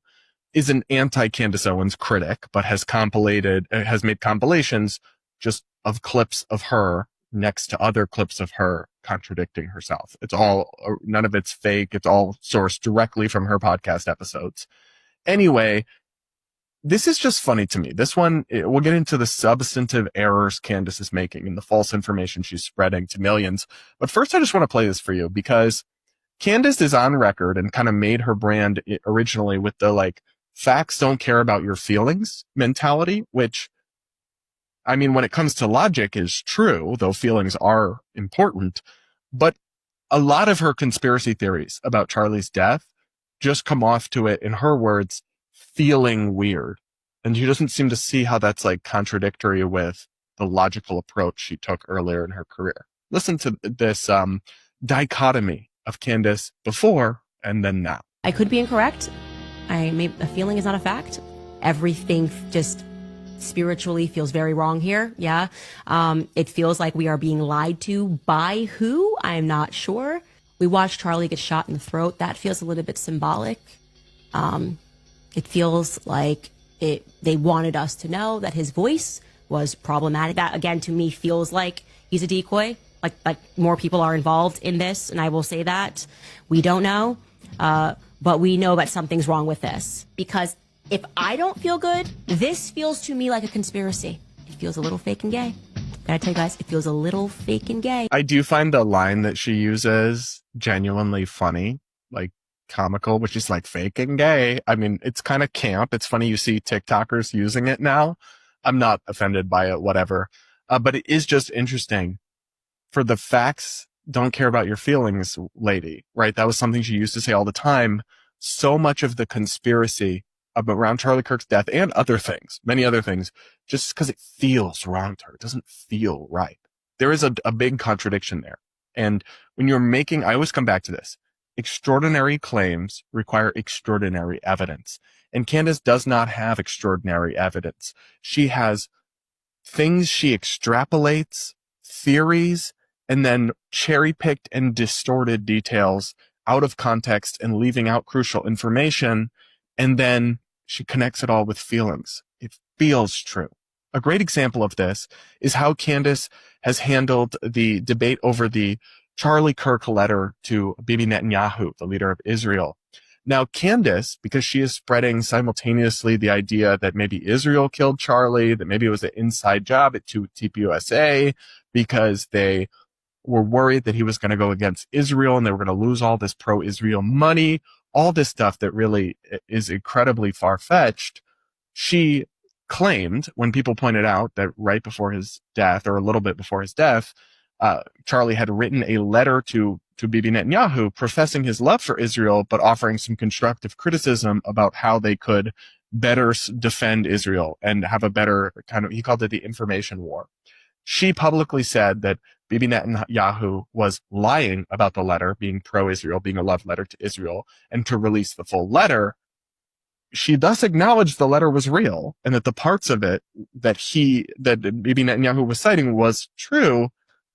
is an anti-Candace Owens critic, but has made compilations just of clips of her next to other clips of her contradicting herself. It's all, none of it's fake. It's all sourced directly from her podcast episodes. Anyway, this is just funny to me. This one, we'll get into the substantive errors Candace is making and the false information she's spreading to millions. But first, I just want to play this for you because Candace is on record and kind of made her brand originally with the like, facts don't care about your feelings mentality, which, I mean, when it comes to logic is true, though feelings are important. But a lot of her conspiracy theories about Charlie's death just come off to it, in her words, feeling weird. And she doesn't seem to see how that's like contradictory with the logical approach she took earlier in her career. Listen to this dichotomy of Candace before and then now. I could be incorrect. A feeling is not a fact. Everything just spiritually feels very wrong here. Yeah. It feels like we are being lied to by who? I'm not sure. We watched Charlie get shot in the throat. That feels a little bit symbolic. It feels like they wanted us to know that his voice was problematic. That, again, to me feels like he's a decoy. Like more people are involved in this, and I will say that. We don't know, but we know that something's wrong with this. Because if I don't feel good, this feels to me like a conspiracy. It feels a little fake and gay. Gotta tell you guys, it feels a little fake and gay. I do find the line that she uses genuinely funny, like comical, which is like fake and gay. I mean, it's kind of camp. It's funny you see TikTokers using it now. I'm not offended by it, whatever. But it is just interesting. For the facts, don't care about your feelings, lady, right? That was something she used to say all the time. So much of the conspiracy around Charlie Kirk's death and other things, many other things, just because it feels wrong to her. It doesn't feel right. There is a big contradiction there. And when you're making, I always come back to this, extraordinary claims require extraordinary evidence. And Candace does not have extraordinary evidence. She has things she extrapolates, theories, and then cherry-picked and distorted details out of context and leaving out crucial information. And then she connects it all with feelings. It feels true. A great example of this is how Candace has handled the debate over the Charlie Kirk letter to Bibi Netanyahu, the leader of Israel. Now, Candace, because she is spreading simultaneously the idea that maybe Israel killed Charlie, that maybe it was an inside job at TPUSA, because they were worried that he was going to go against Israel and they were going to lose all this pro-Israel money, all this stuff that really is incredibly far-fetched. She claimed, when people pointed out that right before his death, or a little bit before his death, Charlie had written a letter to Bibi Netanyahu professing his love for Israel, but offering some constructive criticism about how they could better defend Israel and have a better kind of, he called it the information war. She publicly said that Bibi Netanyahu was lying about the letter being pro-Israel, being a love letter to Israel, and to release the full letter. She thus acknowledged the letter was real and that the parts of it that Bibi Netanyahu was citing was true.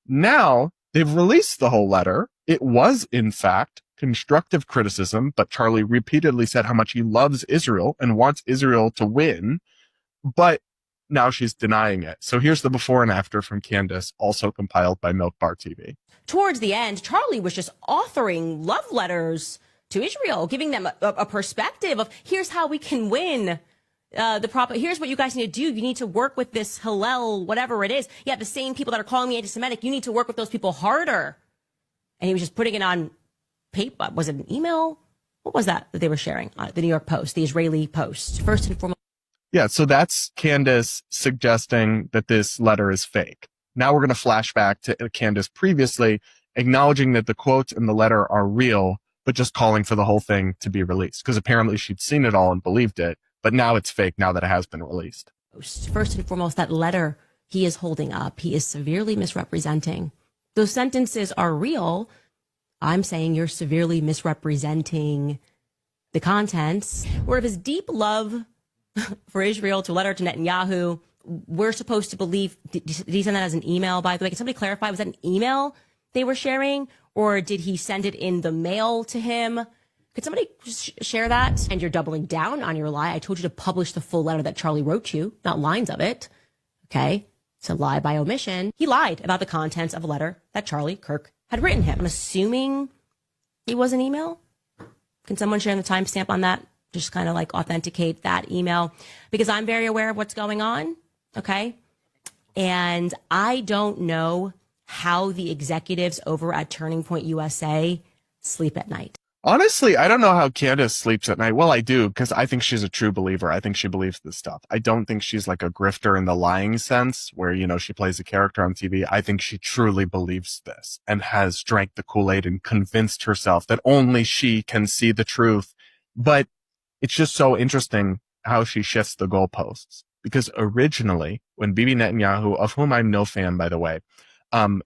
Now they've released the whole letter. It was, in fact, constructive criticism, but Charlie repeatedly said how much he loves Israel and wants Israel to win. But now she's denying it. So here's the before and after from Candace, also compiled by Milk Bar TV. Towards the end, Charlie was just authoring love letters to Israel, giving them a perspective of here's how we can win. Here's what you guys need to do. You need to work with this Hillel, whatever it is. Yeah, the same people that are calling me anti-Semitic, you need to work with those people harder. And he was just putting it on paper. Was it an email? what was that they were sharing? The New York Post, the Israeli Post. First and foremost. Yeah, so that's Candace suggesting that this letter is fake. Now we're going to flash back to Candace previously acknowledging that the quotes in the letter are real, but just calling for the whole thing to be released because apparently she'd seen it all and believed it, but now it's fake now that it has been released. First and foremost, that letter he is holding up, he is severely misrepresenting. Those sentences are real. I'm saying you're severely misrepresenting the contents. Word of his deep love for Israel to a letter to Netanyahu, we're supposed to believe. Did he send that as an email, by the way? Can somebody clarify? Was that an email they were sharing, or did he send it in the mail to him? Could somebody share that? And you're doubling down on your lie. I told you to publish the full letter that Charlie wrote you, not lines of it. Okay? It's a lie by omission. He lied about the contents of a letter that Charlie Kirk had written him. I'm assuming it was an email. Can someone share the timestamp on that? Just kind of like authenticate that email, because I'm very aware of what's going on. Okay. And I don't know how the executives over at Turning Point USA sleep at night. Honestly, I don't know how Candace sleeps at night. Well, I do, because I think she's a true believer. I think she believes this stuff. I don't think she's like a grifter in the lying sense where, you know, she plays a character on TV. I think she truly believes this and has drank the Kool-Aid and convinced herself that only she can see the truth. But it's just so interesting how she shifts the goalposts. Because originally, when Bibi Netanyahu, of whom I'm no fan, by the way,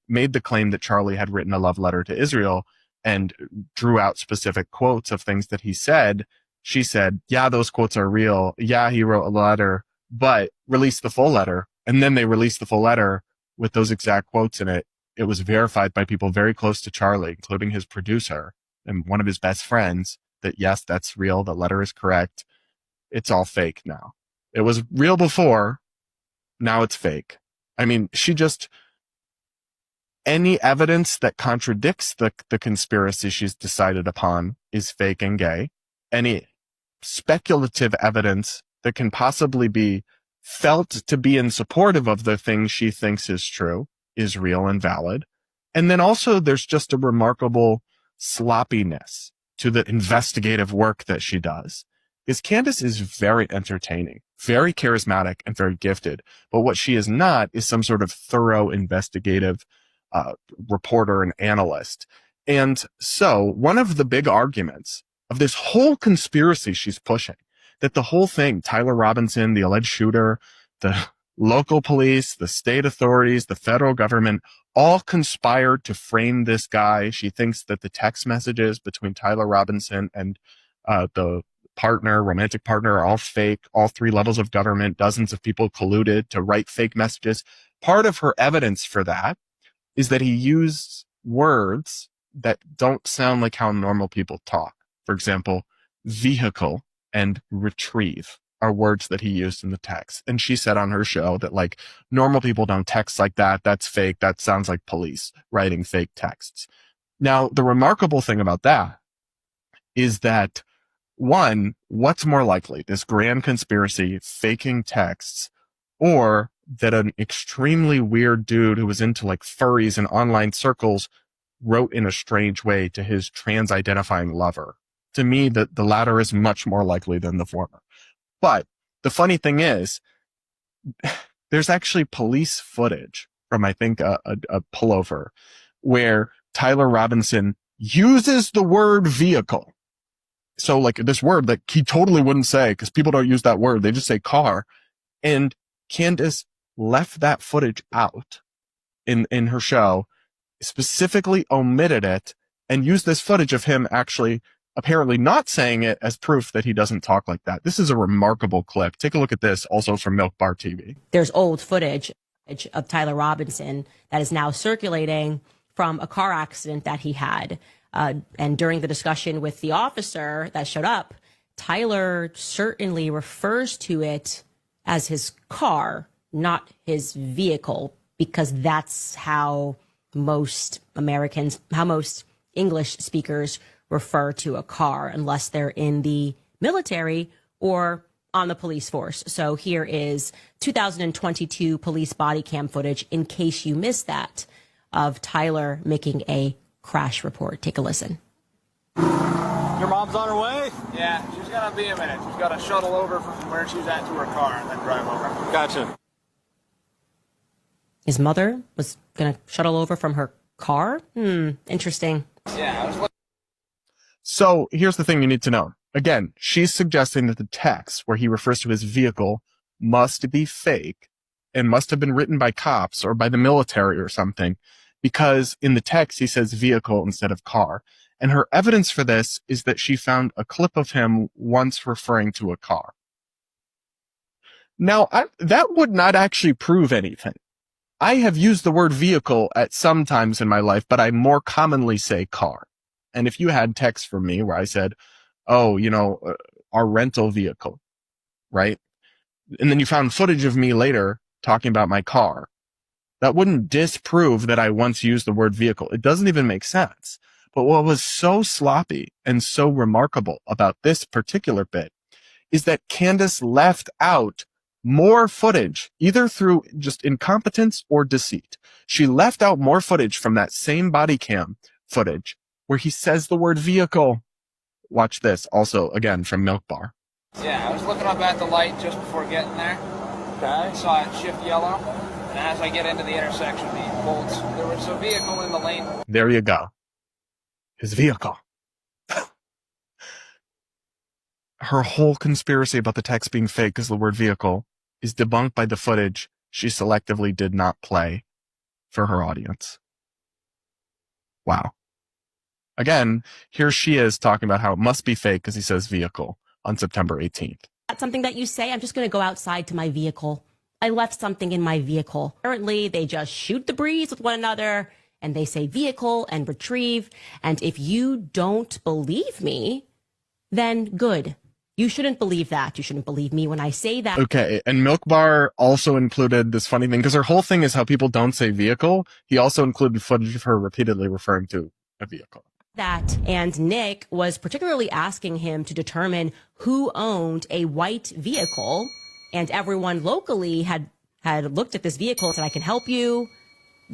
made the claim that Charlie had written a love letter to Israel and drew out specific quotes of things that he said, she said, yeah, those quotes are real. Yeah, he wrote a letter, but release the full letter. And then they released the full letter with those exact quotes in it. It was verified by people very close to Charlie, including his producer and one of his best friends, that yes, that's real. The letter is correct. It's all fake now. It was real before. Now it's fake. I mean, any evidence that contradicts the conspiracy she's decided upon is fake and gay. Any speculative evidence that can possibly be felt to be in supportive of the thing she thinks is true is real and valid. And then also there's just a remarkable sloppiness to the investigative work that she does. Because Candace is very entertaining, very charismatic, and very gifted. But what she is not is some sort of thorough investigative reporter and analyst. And so one of the big arguments of this whole conspiracy she's pushing, that the whole thing, Tyler Robinson, the alleged shooter, the local police, the state authorities, the federal government, all conspired to frame this guy. She thinks that the text messages between Tyler Robinson and the romantic partner, are all fake. All three levels of government, dozens of people colluded to write fake messages. Part of her evidence for that is that he used words that don't sound like how normal people talk. For example, vehicle and retrieve are words that he used in the text. And she said on her show that like normal people don't text like that. That's fake. That sounds like police writing fake texts. Now, the remarkable thing about that is that, one, what's more likely, this grand conspiracy faking texts, or that an extremely weird dude who was into like furries and online circles wrote in a strange way to his trans-identifying lover? To me, the latter is much more likely than the former. But the funny thing is, there's actually police footage from, I think, a pullover where Tyler Robinson uses the word vehicle. So like this word that he totally wouldn't say because people don't use that word. They just say car. And Candace left that footage out in her show, specifically omitted it, and used this footage of him actually apparently not saying it as proof that he doesn't talk like that. This is a remarkable clip. Take a look at this, also from Milk Bar TV. There's old footage of Tyler Robinson that is now circulating from a car accident that he had. And during the discussion with the officer that showed up, Tyler certainly refers to it as his car, not his vehicle, because that's how most English speakers refer to a car, unless they're in the military or on the police force. So here is 2022 police body cam footage, in case you missed that, of Tyler making a crash report. Take a listen. Your mom's on her way? Yeah, she's gonna be a minute. She's gotta shuttle over from where she's at to her car and then drive over. Gotcha. His mother was going to shuttle over from her car? Interesting. Yeah, I was looking. So here's the thing you need to know. Again, she's suggesting that the text where he refers to his vehicle must be fake and must have been written by cops or by the military or something, because in the text he says vehicle instead of car. And her evidence for this is that she found a clip of him once referring to a car. Now, that would not actually prove anything. I have used the word vehicle at some times in my life, but I more commonly say car. And if you had text from me where I said, oh, our rental vehicle, right? And then you found footage of me later talking about my car, that wouldn't disprove that I once used the word vehicle. It doesn't even make sense. But what was so sloppy and so remarkable about this particular bit is that Candace left out more footage, either through just incompetence or deceit. She left out more footage from that same body cam footage where he says the word vehicle. Watch this, also, again, from Milk Bar. Yeah, I was looking up at the light just before getting there. Okay. Saw it shift yellow, and as I get into the intersection, the bolts, there was a vehicle in the lane. There you go. His vehicle. Her whole conspiracy about the text being fake because the word vehicle is debunked by the footage she selectively did not play for her audience. Wow. Again, here she is talking about how it must be fake because he says vehicle on September 18th. That's something that you say. I'm just going to go outside to my vehicle. I left something in my vehicle. Apparently, they just shoot the breeze with one another and they say vehicle and retrieve. And if you don't believe me, then good. You shouldn't believe that. You shouldn't believe me when I say that. Okay, and Milk Bar also included this funny thing, because her whole thing is how people don't say vehicle. He also included footage of her repeatedly referring to a vehicle. That, and Nick was particularly asking him to determine who owned a white vehicle, and everyone locally had looked at this vehicle and said, I can help you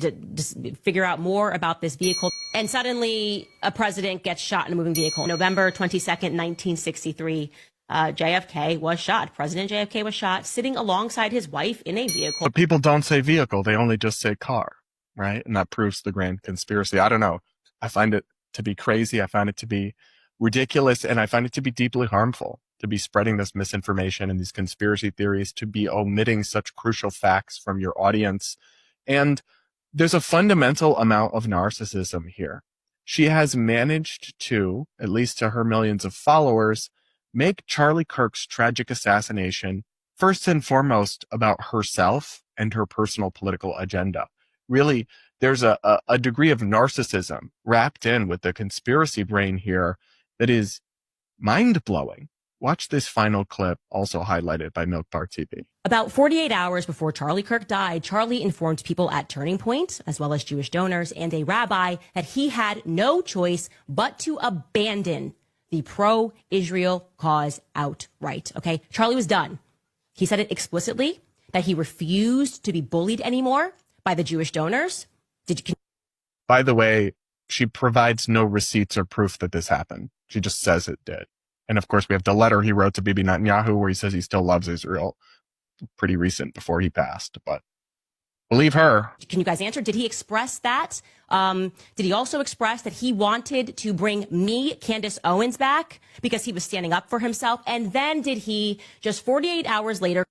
to just figure out more about this vehicle. And suddenly a president gets shot in a moving vehicle. November 22nd, 1963, JFK was shot. President JFK was shot sitting alongside his wife in a vehicle. But people don't say vehicle. They only just say car, right? And that proves the grand conspiracy. I don't know. I find it to be crazy. I find it to be ridiculous. And I find it to be deeply harmful to be spreading this misinformation and these conspiracy theories, to be omitting such crucial facts from your audience. And there's a fundamental amount of narcissism here. She has managed to, at least to her millions of followers, make Charlie Kirk's tragic assassination first and foremost about herself and her personal political agenda. Really, there's a degree of narcissism wrapped in with the conspiracy brain here that is mind-blowing. Watch this final clip, also highlighted by Milk Bar TV. About 48 hours before Charlie Kirk died, Charlie informed people at Turning Point, as well as Jewish donors and a rabbi, that he had no choice but to abandon the pro-Israel cause outright. Okay? Charlie was done. He said it explicitly, that he refused to be bullied anymore by the Jewish donors. By the way, she provides no receipts or proof that this happened. She just says it did. And of course, we have the letter he wrote to Bibi Netanyahu where he says he still loves Israel. Pretty recent before he passed, but believe her. Can you guys answer? Did he express that? Did he also express that he wanted to bring me, Candace Owens, back because he was standing up for himself? And then did he, just 48 hours later?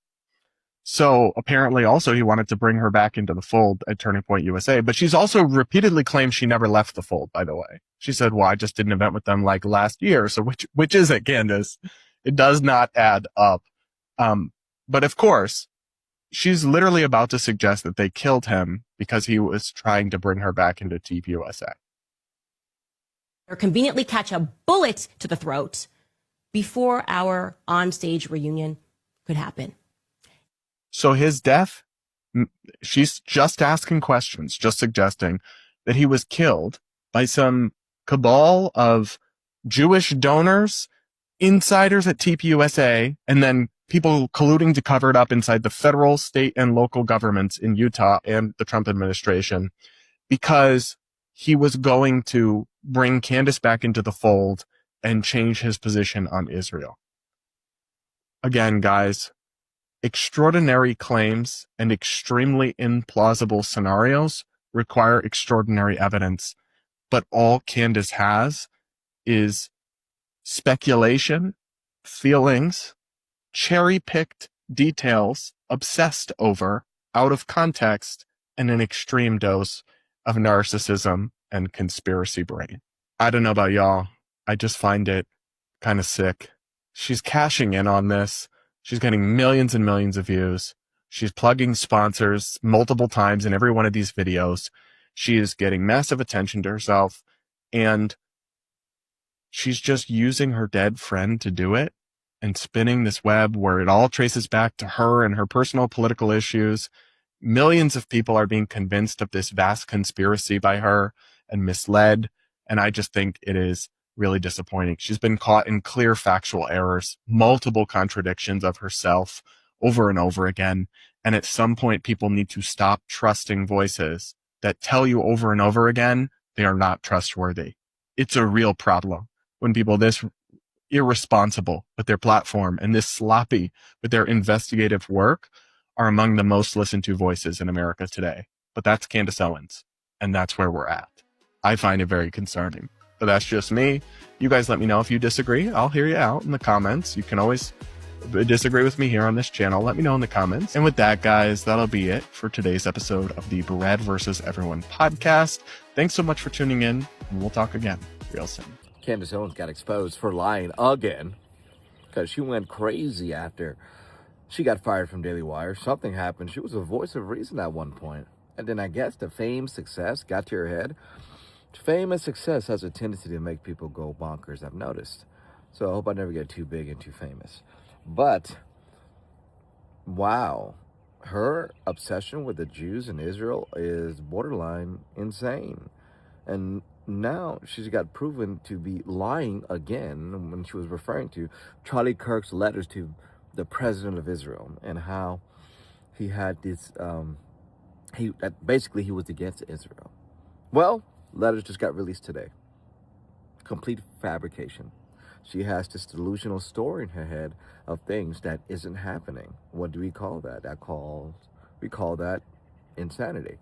So apparently also he wanted to bring her back into the fold at Turning Point USA, but she's also repeatedly claimed she never left the fold, by the way. She said, well, I just did an event with them like last year. So which is it, Candace? It does not add up. But of course, she's literally about to suggest that they killed him because he was trying to bring her back into TPUSA. Or conveniently catch a bullet to the throat before our onstage reunion could happen. So his death, she's just asking questions, just suggesting that he was killed by some cabal of Jewish donors, insiders at TPUSA, and then people colluding to cover it up inside the federal, state, and local governments in Utah and the Trump administration, because he was going to bring Candace back into the fold and change his position on Israel. Again, guys, extraordinary claims and extremely implausible scenarios require extraordinary evidence, but all Candace has is speculation, feelings, cherry-picked details obsessed over, out of context, and an extreme dose of narcissism and conspiracy brain. I don't know about y'all. I just find it kind of sick. She's cashing in on this. She's getting millions and millions of views. She's plugging sponsors multiple times in every one of these videos. She is getting massive attention to herself, and she's just using her dead friend to do it and spinning this web where it all traces back to her and her personal political issues. Millions of people are being convinced of this vast conspiracy by her and misled, and I just think it is really disappointing. She's been caught in clear factual errors, multiple contradictions of herself over and over again, and at some point people need to stop trusting voices that tell you over and over again they are not trustworthy. It's a real problem when people this irresponsible with their platform and this sloppy with their investigative work are among the most listened to voices in America today. But that's Candace Owens, and that's where we're at. I find it very concerning. But that's just me. You guys let me know if you disagree. I'll hear you out in the comments. You can always disagree with me here on this channel. Let me know in the comments. And with that, guys, that'll be it for today's episode of the Brad vs. Everyone podcast. Thanks so much for tuning in, and we'll talk again real soon. Candace Owens got exposed for lying again because she went crazy after she got fired from Daily Wire. Something happened. She was a voice of reason at one point. And then I guess the fame, success got to her head. Fame and success has a tendency to make people go bonkers, I've noticed. So I hope I never get too big and too famous. But, wow, her obsession with the Jews in Israel is borderline insane. And now she's got proven to be lying again when she was referring to Charlie Kirk's letters to the president of Israel and how he had this, basically he was against Israel. Well, letters just got released today. Complete fabrication. She has this delusional story in her head of things that isn't happening. What do we call that? We call that insanity.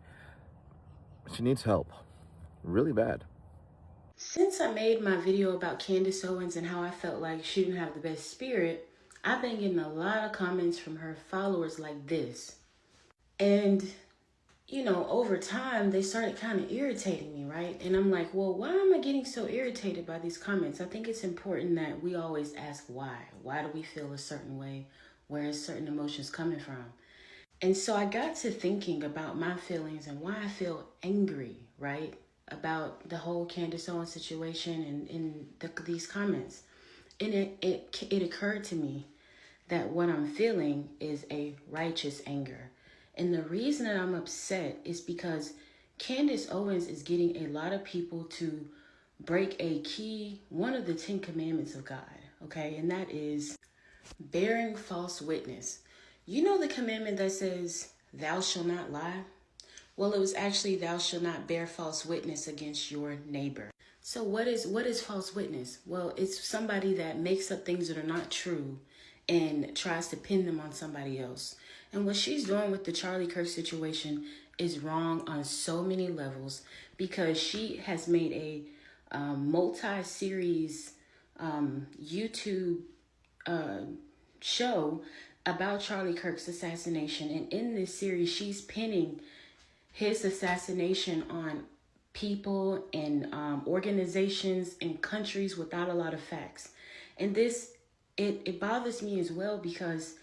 She needs help. Really bad. Since I made my video about Candace Owens and how I felt like she didn't have the best spirit, I've been getting a lot of comments from her followers like this. And you know, over time, they started kind of irritating me, right? And I'm like, well, why am I getting so irritated by these comments? I think it's important that we always ask why. Why do we feel a certain way? Where is certain emotions coming from? And so I got to thinking about my feelings and why I feel angry, right? About the whole Candace Owens situation and these comments. And it occurred to me that what I'm feeling is a righteous anger. And the reason that I'm upset is because Candace Owens is getting a lot of people to break one of the 10 commandments of God, okay? And that is bearing false witness. You know the commandment that says, thou shalt not lie? Well, it was actually, thou shalt not bear false witness against your neighbor. So what is false witness? Well, it's somebody that makes up things that are not true and tries to pin them on somebody else. And what she's doing with the Charlie Kirk situation is wrong on so many levels because she has made a multi-series YouTube show about Charlie Kirk's assassination. And in this series, she's pinning his assassination on people and organizations and countries without a lot of facts. And it bothers me as well because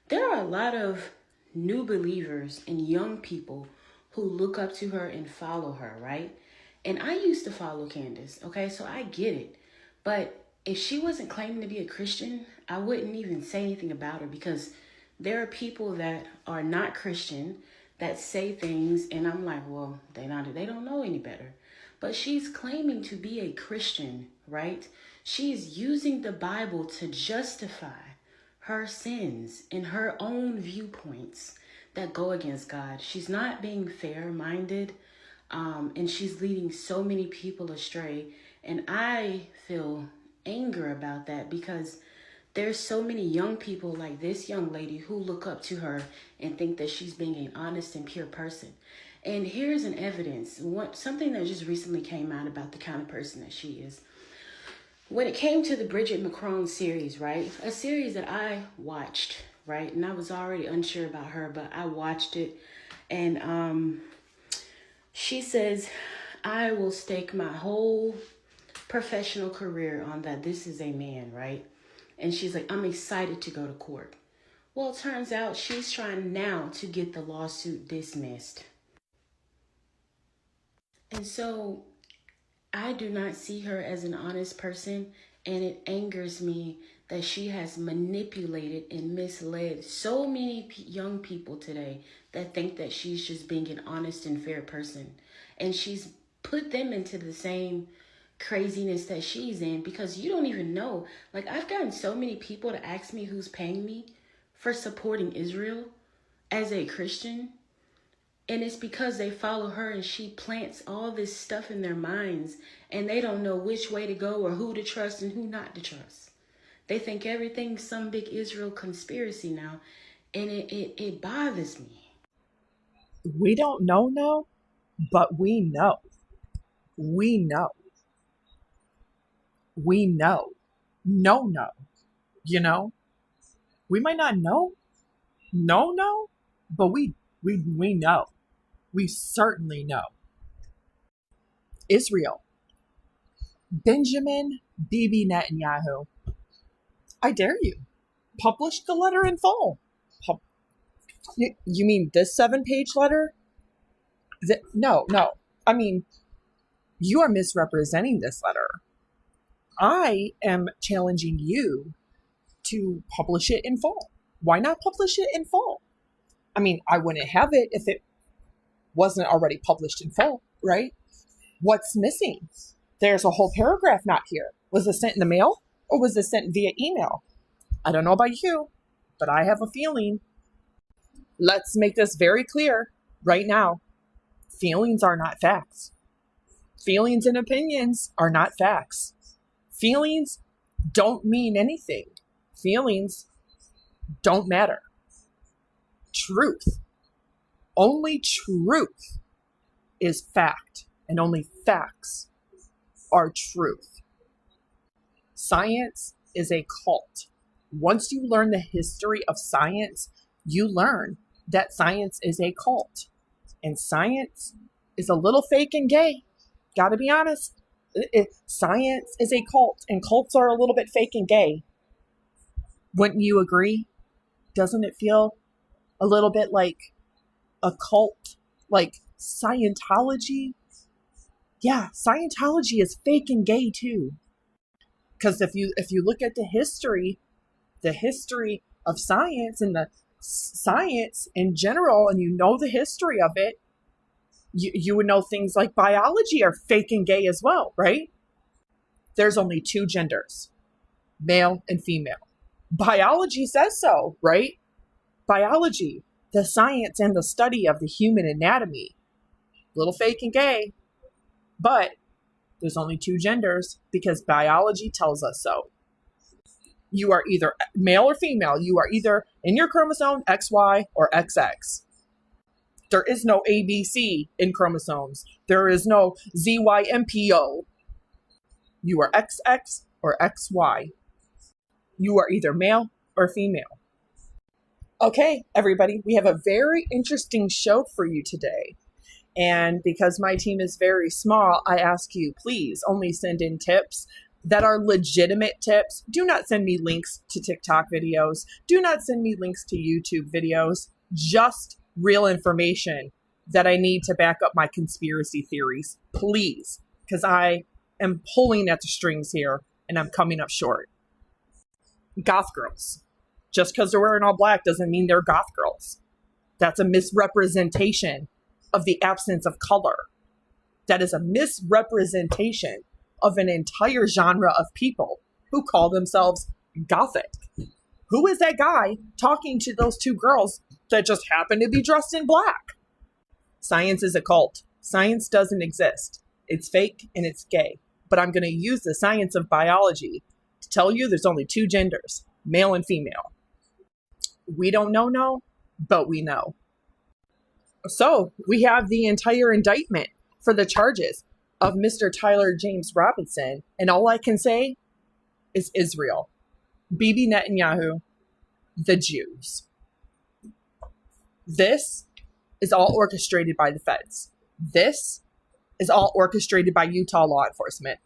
there are a lot of new believers and young people who look up to her and follow her, right? And I used to follow Candace, okay? So I get it. But if she wasn't claiming to be a Christian, I wouldn't even say anything about her because there are people that are not Christian that say things and I'm like, well, they don't know any better. But she's claiming to be a Christian, right? She's using the Bible to justify her sins and her own viewpoints that go against God. She's not being fair-minded, and she's leading so many people astray. And I feel anger about that, because there's so many young people like this young lady who look up to her and think that she's being an honest and pure person. And here's an evidence, something that just recently came out about the kind of person that she is. When it came to the Bridget Macron series, right? A series that I watched, right? And I was already unsure about her, but I watched it. And she says, I will stake my whole professional career on that this is a man, right? And she's like, I'm excited to go to court. Well, it turns out she's trying now to get the lawsuit dismissed. And so I do not see her as an honest person, and it angers me that she has manipulated and misled so many young people today that think that she's just being an honest and fair person. And she's put them into the same craziness that she's in, because you don't even know. Like, I've gotten so many people to ask me who's paying me for supporting Israel as a Christian. And it's because they follow her and she plants all this stuff in their minds and they don't know which way to go or who to trust and who not to trust. They think everything's some big Israel conspiracy now, and it bothers me. We don't know now, but we know. We know. We know. No. You know? We might not know. No, but we know. We certainly know. Israel. Benjamin Bibi Netanyahu. I dare you. Publish the letter in full. You mean this 7-page letter? No. I mean, you are misrepresenting this letter. I am challenging you to publish it in full. Why not publish it in full? I mean, I wouldn't have it if it wasn't already published in full, right? What's missing? There's a whole paragraph not here. Was it sent in the mail or was it sent via email? I don't know about you, but I have a feeling. Let's make this very clear right now. Feelings are not facts. Feelings and opinions are not facts. Feelings don't mean anything. Feelings don't matter. Truth. Only truth is fact, and only facts are truth. Science is a cult. Once you learn the history of science, you learn that science is a cult. And science is a little fake and gay. Gotta be honest. Science is a cult, and cults are a little bit fake and gay. Wouldn't you agree? Doesn't it feel a little bit like a cult, like Scientology? Yeah, Scientology is fake and gay too. Because if you look at the history of science and the science in general, and you know the history of it, you would know things like biology are fake and gay as well, right? There's only 2 genders, male and female. Biology says so, right? Biology, the science and the study of the human anatomy. Little fake and gay, but there's only 2 genders because biology tells us so. You are either male or female. You are either in your chromosome XY or XX. There is no ABC in chromosomes. There is no ZYMPO. You are XX or XY. You are either male or female. Okay, everybody, we have a very interesting show for you today. And because my team is very small, I ask you, please only send in tips that are legitimate tips. Do not send me links to TikTok videos. Do not send me links to YouTube videos. Just real information that I need to back up my conspiracy theories, please, because I am pulling at the strings here and I'm coming up short. Goth girls. Just because they're wearing all black doesn't mean they're goth girls. That's a misrepresentation of the absence of color. That is a misrepresentation of an entire genre of people who call themselves gothic. Who is that guy talking to those 2 girls that just happen to be dressed in black? Science is a cult. Science doesn't exist. It's fake and it's gay. But I'm going to use the science of biology to tell you there's only two genders, male and female. We don't know, but we know. So we have the entire indictment for the charges of Mr. Tyler James Robinson. And all I can say is Israel, Bibi Netanyahu, the Jews. This is all orchestrated by the feds. This is all orchestrated by Utah law enforcement.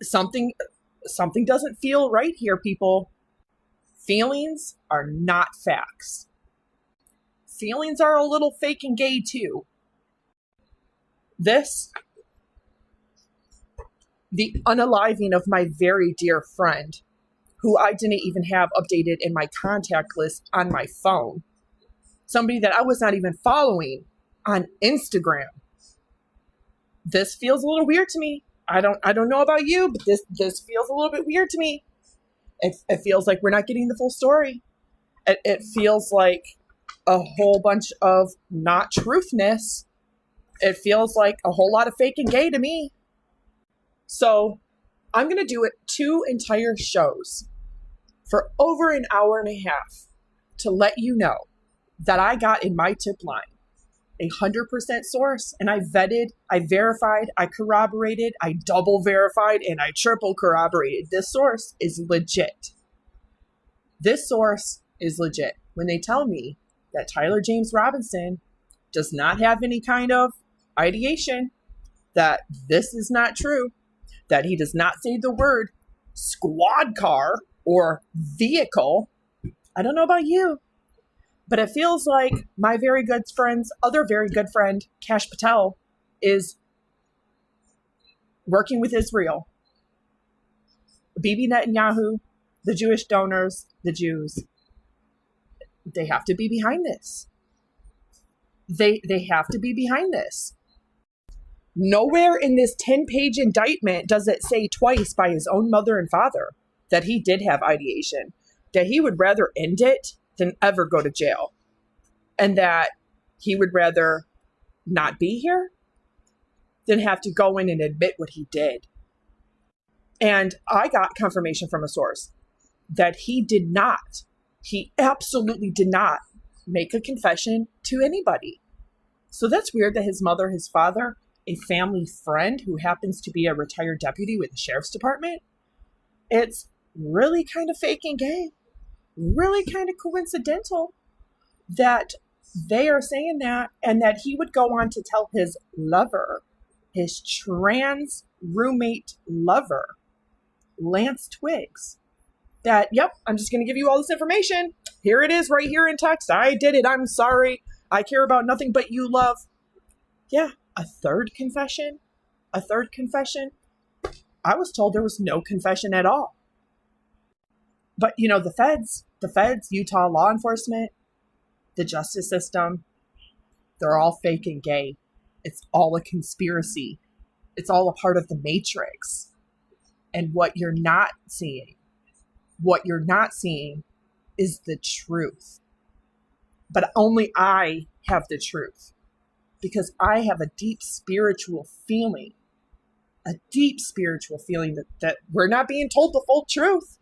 Something doesn't feel right here, people. Feelings are not facts. Feelings are a little fake and gay too. The unaliving of my very dear friend, who I didn't even have updated in my contact list on my phone. Somebody that I was not even following on Instagram. This feels a little weird to me. I don't know about you, but this feels a little bit weird to me. It feels like we're not getting the full story. It feels like a whole bunch of not truthness. It feels like a whole lot of fake and gay to me. So I'm going to do it 2 entire shows for over an hour and a half to let you know that I got in my tip line 100% source, and I vetted, I verified, I corroborated, I double verified, and I triple corroborated. This source is legit. This source is legit. When they tell me that Tyler James Robinson does not have any kind of ideation, that this is not true, that he does not say the word squad car or vehicle, I don't know about you, but it feels like my very good friend's other very good friend, Kash Patel, is working with Israel. Bibi Netanyahu, the Jewish donors, the Jews, they have to be behind this. They have to be behind this. Nowhere in this 10-page indictment does it say twice by his own mother and father that he did have ideation, that he would rather end it than ever go to jail, and that he would rather not be here than have to go in and admit what he did. And I got confirmation from a source that he absolutely did not make a confession to anybody. So that's weird that his mother, his father, a family friend who happens to be a retired deputy with the sheriff's department, it's really kind of fake and gay, really kind of coincidental that they are saying that, and that he would go on to tell his lover, his trans roommate lover, Lance Twiggs, that, yep, I'm just going to give you all this information. Here it is right here in text. I did it. I'm sorry. I care about nothing but you, love. Yeah, a third confession. I was told there was no confession at all. But, you know, the feds, Utah law enforcement, the justice system, they're all fake and gay. It's all a conspiracy. It's all a part of the matrix. And what you're not seeing is the truth. But only I have the truth, because I have a deep spiritual feeling that we're not being told the full truth.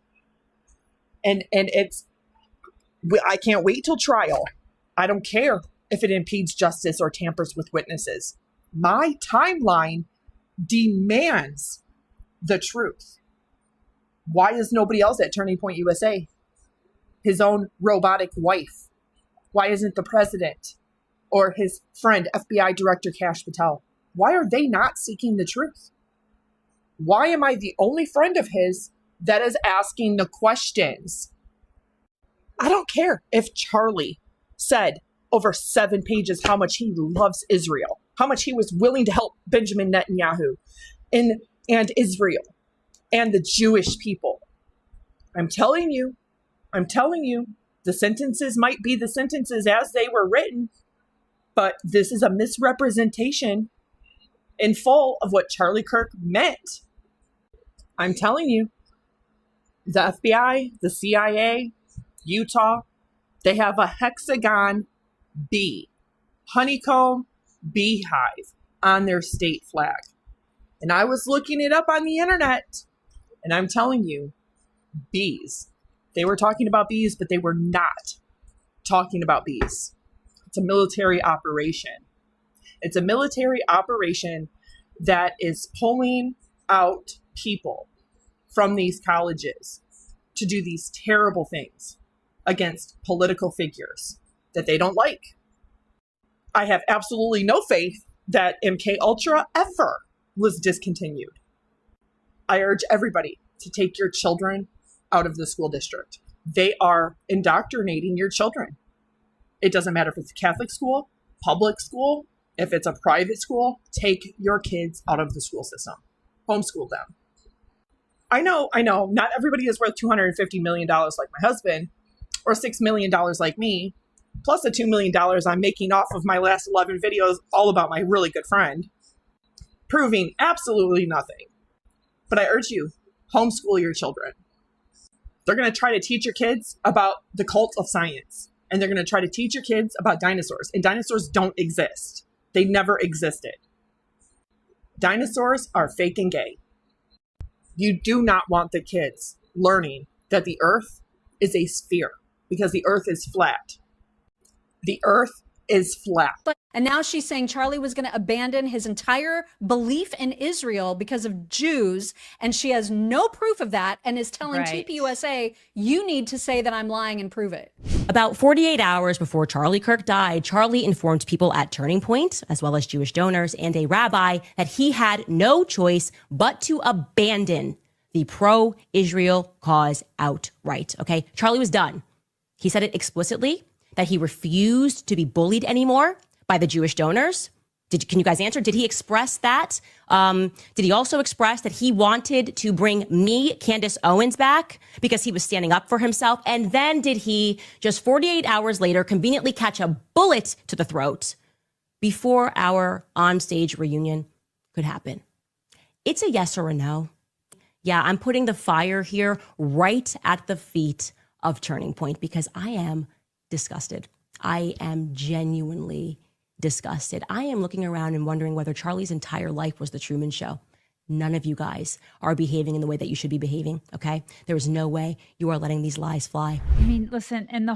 And I can't wait till trial. I don't care if it impedes justice or tampers with witnesses. My timeline demands the truth. Why is nobody else at Turning Point USA? His own robotic wife. Why isn't the president or his friend, FBI Director Kash Patel? Why are they not seeking the truth? Why am I the only friend of his that is asking the questions? I don't care if Charlie said over 7 pages how much he loves Israel, how much he was willing to help Benjamin Netanyahu and Israel and the Jewish people. I'm telling you, the sentences might be the sentences as they were written, but this is a misrepresentation in full of what Charlie Kirk meant. I'm telling you, the FBI, the CIA, Utah, they have a hexagon bee, honeycomb beehive on their state flag. And I was looking it up on the internet. And I'm telling you, bees. They were talking about bees, but they were not talking about bees. It's a military operation. It's a military operation that is pulling out people from these colleges to do these terrible things against political figures that they don't like. I have absolutely no faith that MK Ultra ever was discontinued. I urge everybody to take your children out of the school district. They are indoctrinating your children. It doesn't matter if it's a Catholic school, public school, if it's a private school, take your kids out of the school system. Homeschool them. I know, not everybody is worth $250 million like my husband, or $6 million like me, plus the $2 million I'm making off of my last 11 videos all about my really good friend, proving absolutely nothing. But I urge you, homeschool your children. They're going to try to teach your kids about the cult of science, and they're going to try to teach your kids about dinosaurs, and dinosaurs don't exist. They never existed. Dinosaurs are fake and gay. You do not want the kids learning that the earth is a sphere, because the earth is flat. The earth is flat. And now she's saying Charlie was going to abandon his entire belief in Israel because of Jews, and she has no proof of that and is telling TPUSA, you need to say that I'm lying and prove it. About 48 hours before Charlie Kirk died, Charlie informed people at Turning Point, as well as Jewish donors and a rabbi, that he had no choice but to abandon the pro-Israel cause outright. Okay? Charlie was done. He said it explicitly, that he refused to be bullied anymore by the Jewish donors. Can you guys answer? Did he express that? Did he also express that he wanted to bring me, Candace Owens, back because he was standing up for himself? And then did he, just 48 hours later, conveniently catch a bullet to the throat before our onstage reunion could happen? It's a yes or a no. Yeah, I'm putting the fire here right at the feet of Turning Point because I am disgusted. I am genuinely disgusted. I am looking around and wondering whether Charlie's entire life was the Truman Show. None of you guys are behaving in the way that you should be behaving, okay? There is no way you are letting these lies fly. I mean, listen, and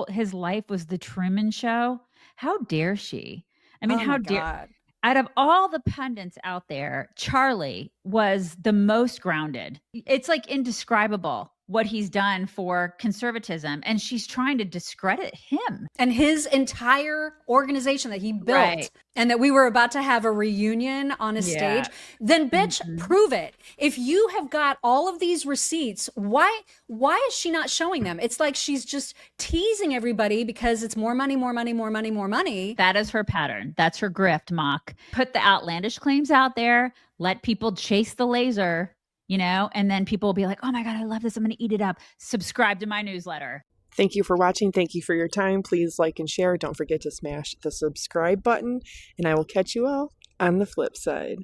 his life was the Truman Show. How dare she? I mean, how dare... Out of all the pundits out there, Charlie was the most grounded. It's like indescribable what he's done for conservatism, and she's trying to discredit him and his entire organization that he built, and that we were about to have a reunion on a stage. Then bitch, prove it. If you have got all of these receipts, why is she not showing them? It's like she's just teasing everybody because it's more money, more money, more money, more money. That is her pattern. That's her grift, Mock. Put the outlandish claims out there, let people chase the laser, and then people will be like, oh my God, I love this. I'm going to eat it up. Subscribe to my newsletter. Thank you for watching. Thank you for your time. Please like and share. Don't forget to smash the subscribe button, and I will catch you all on the flip side.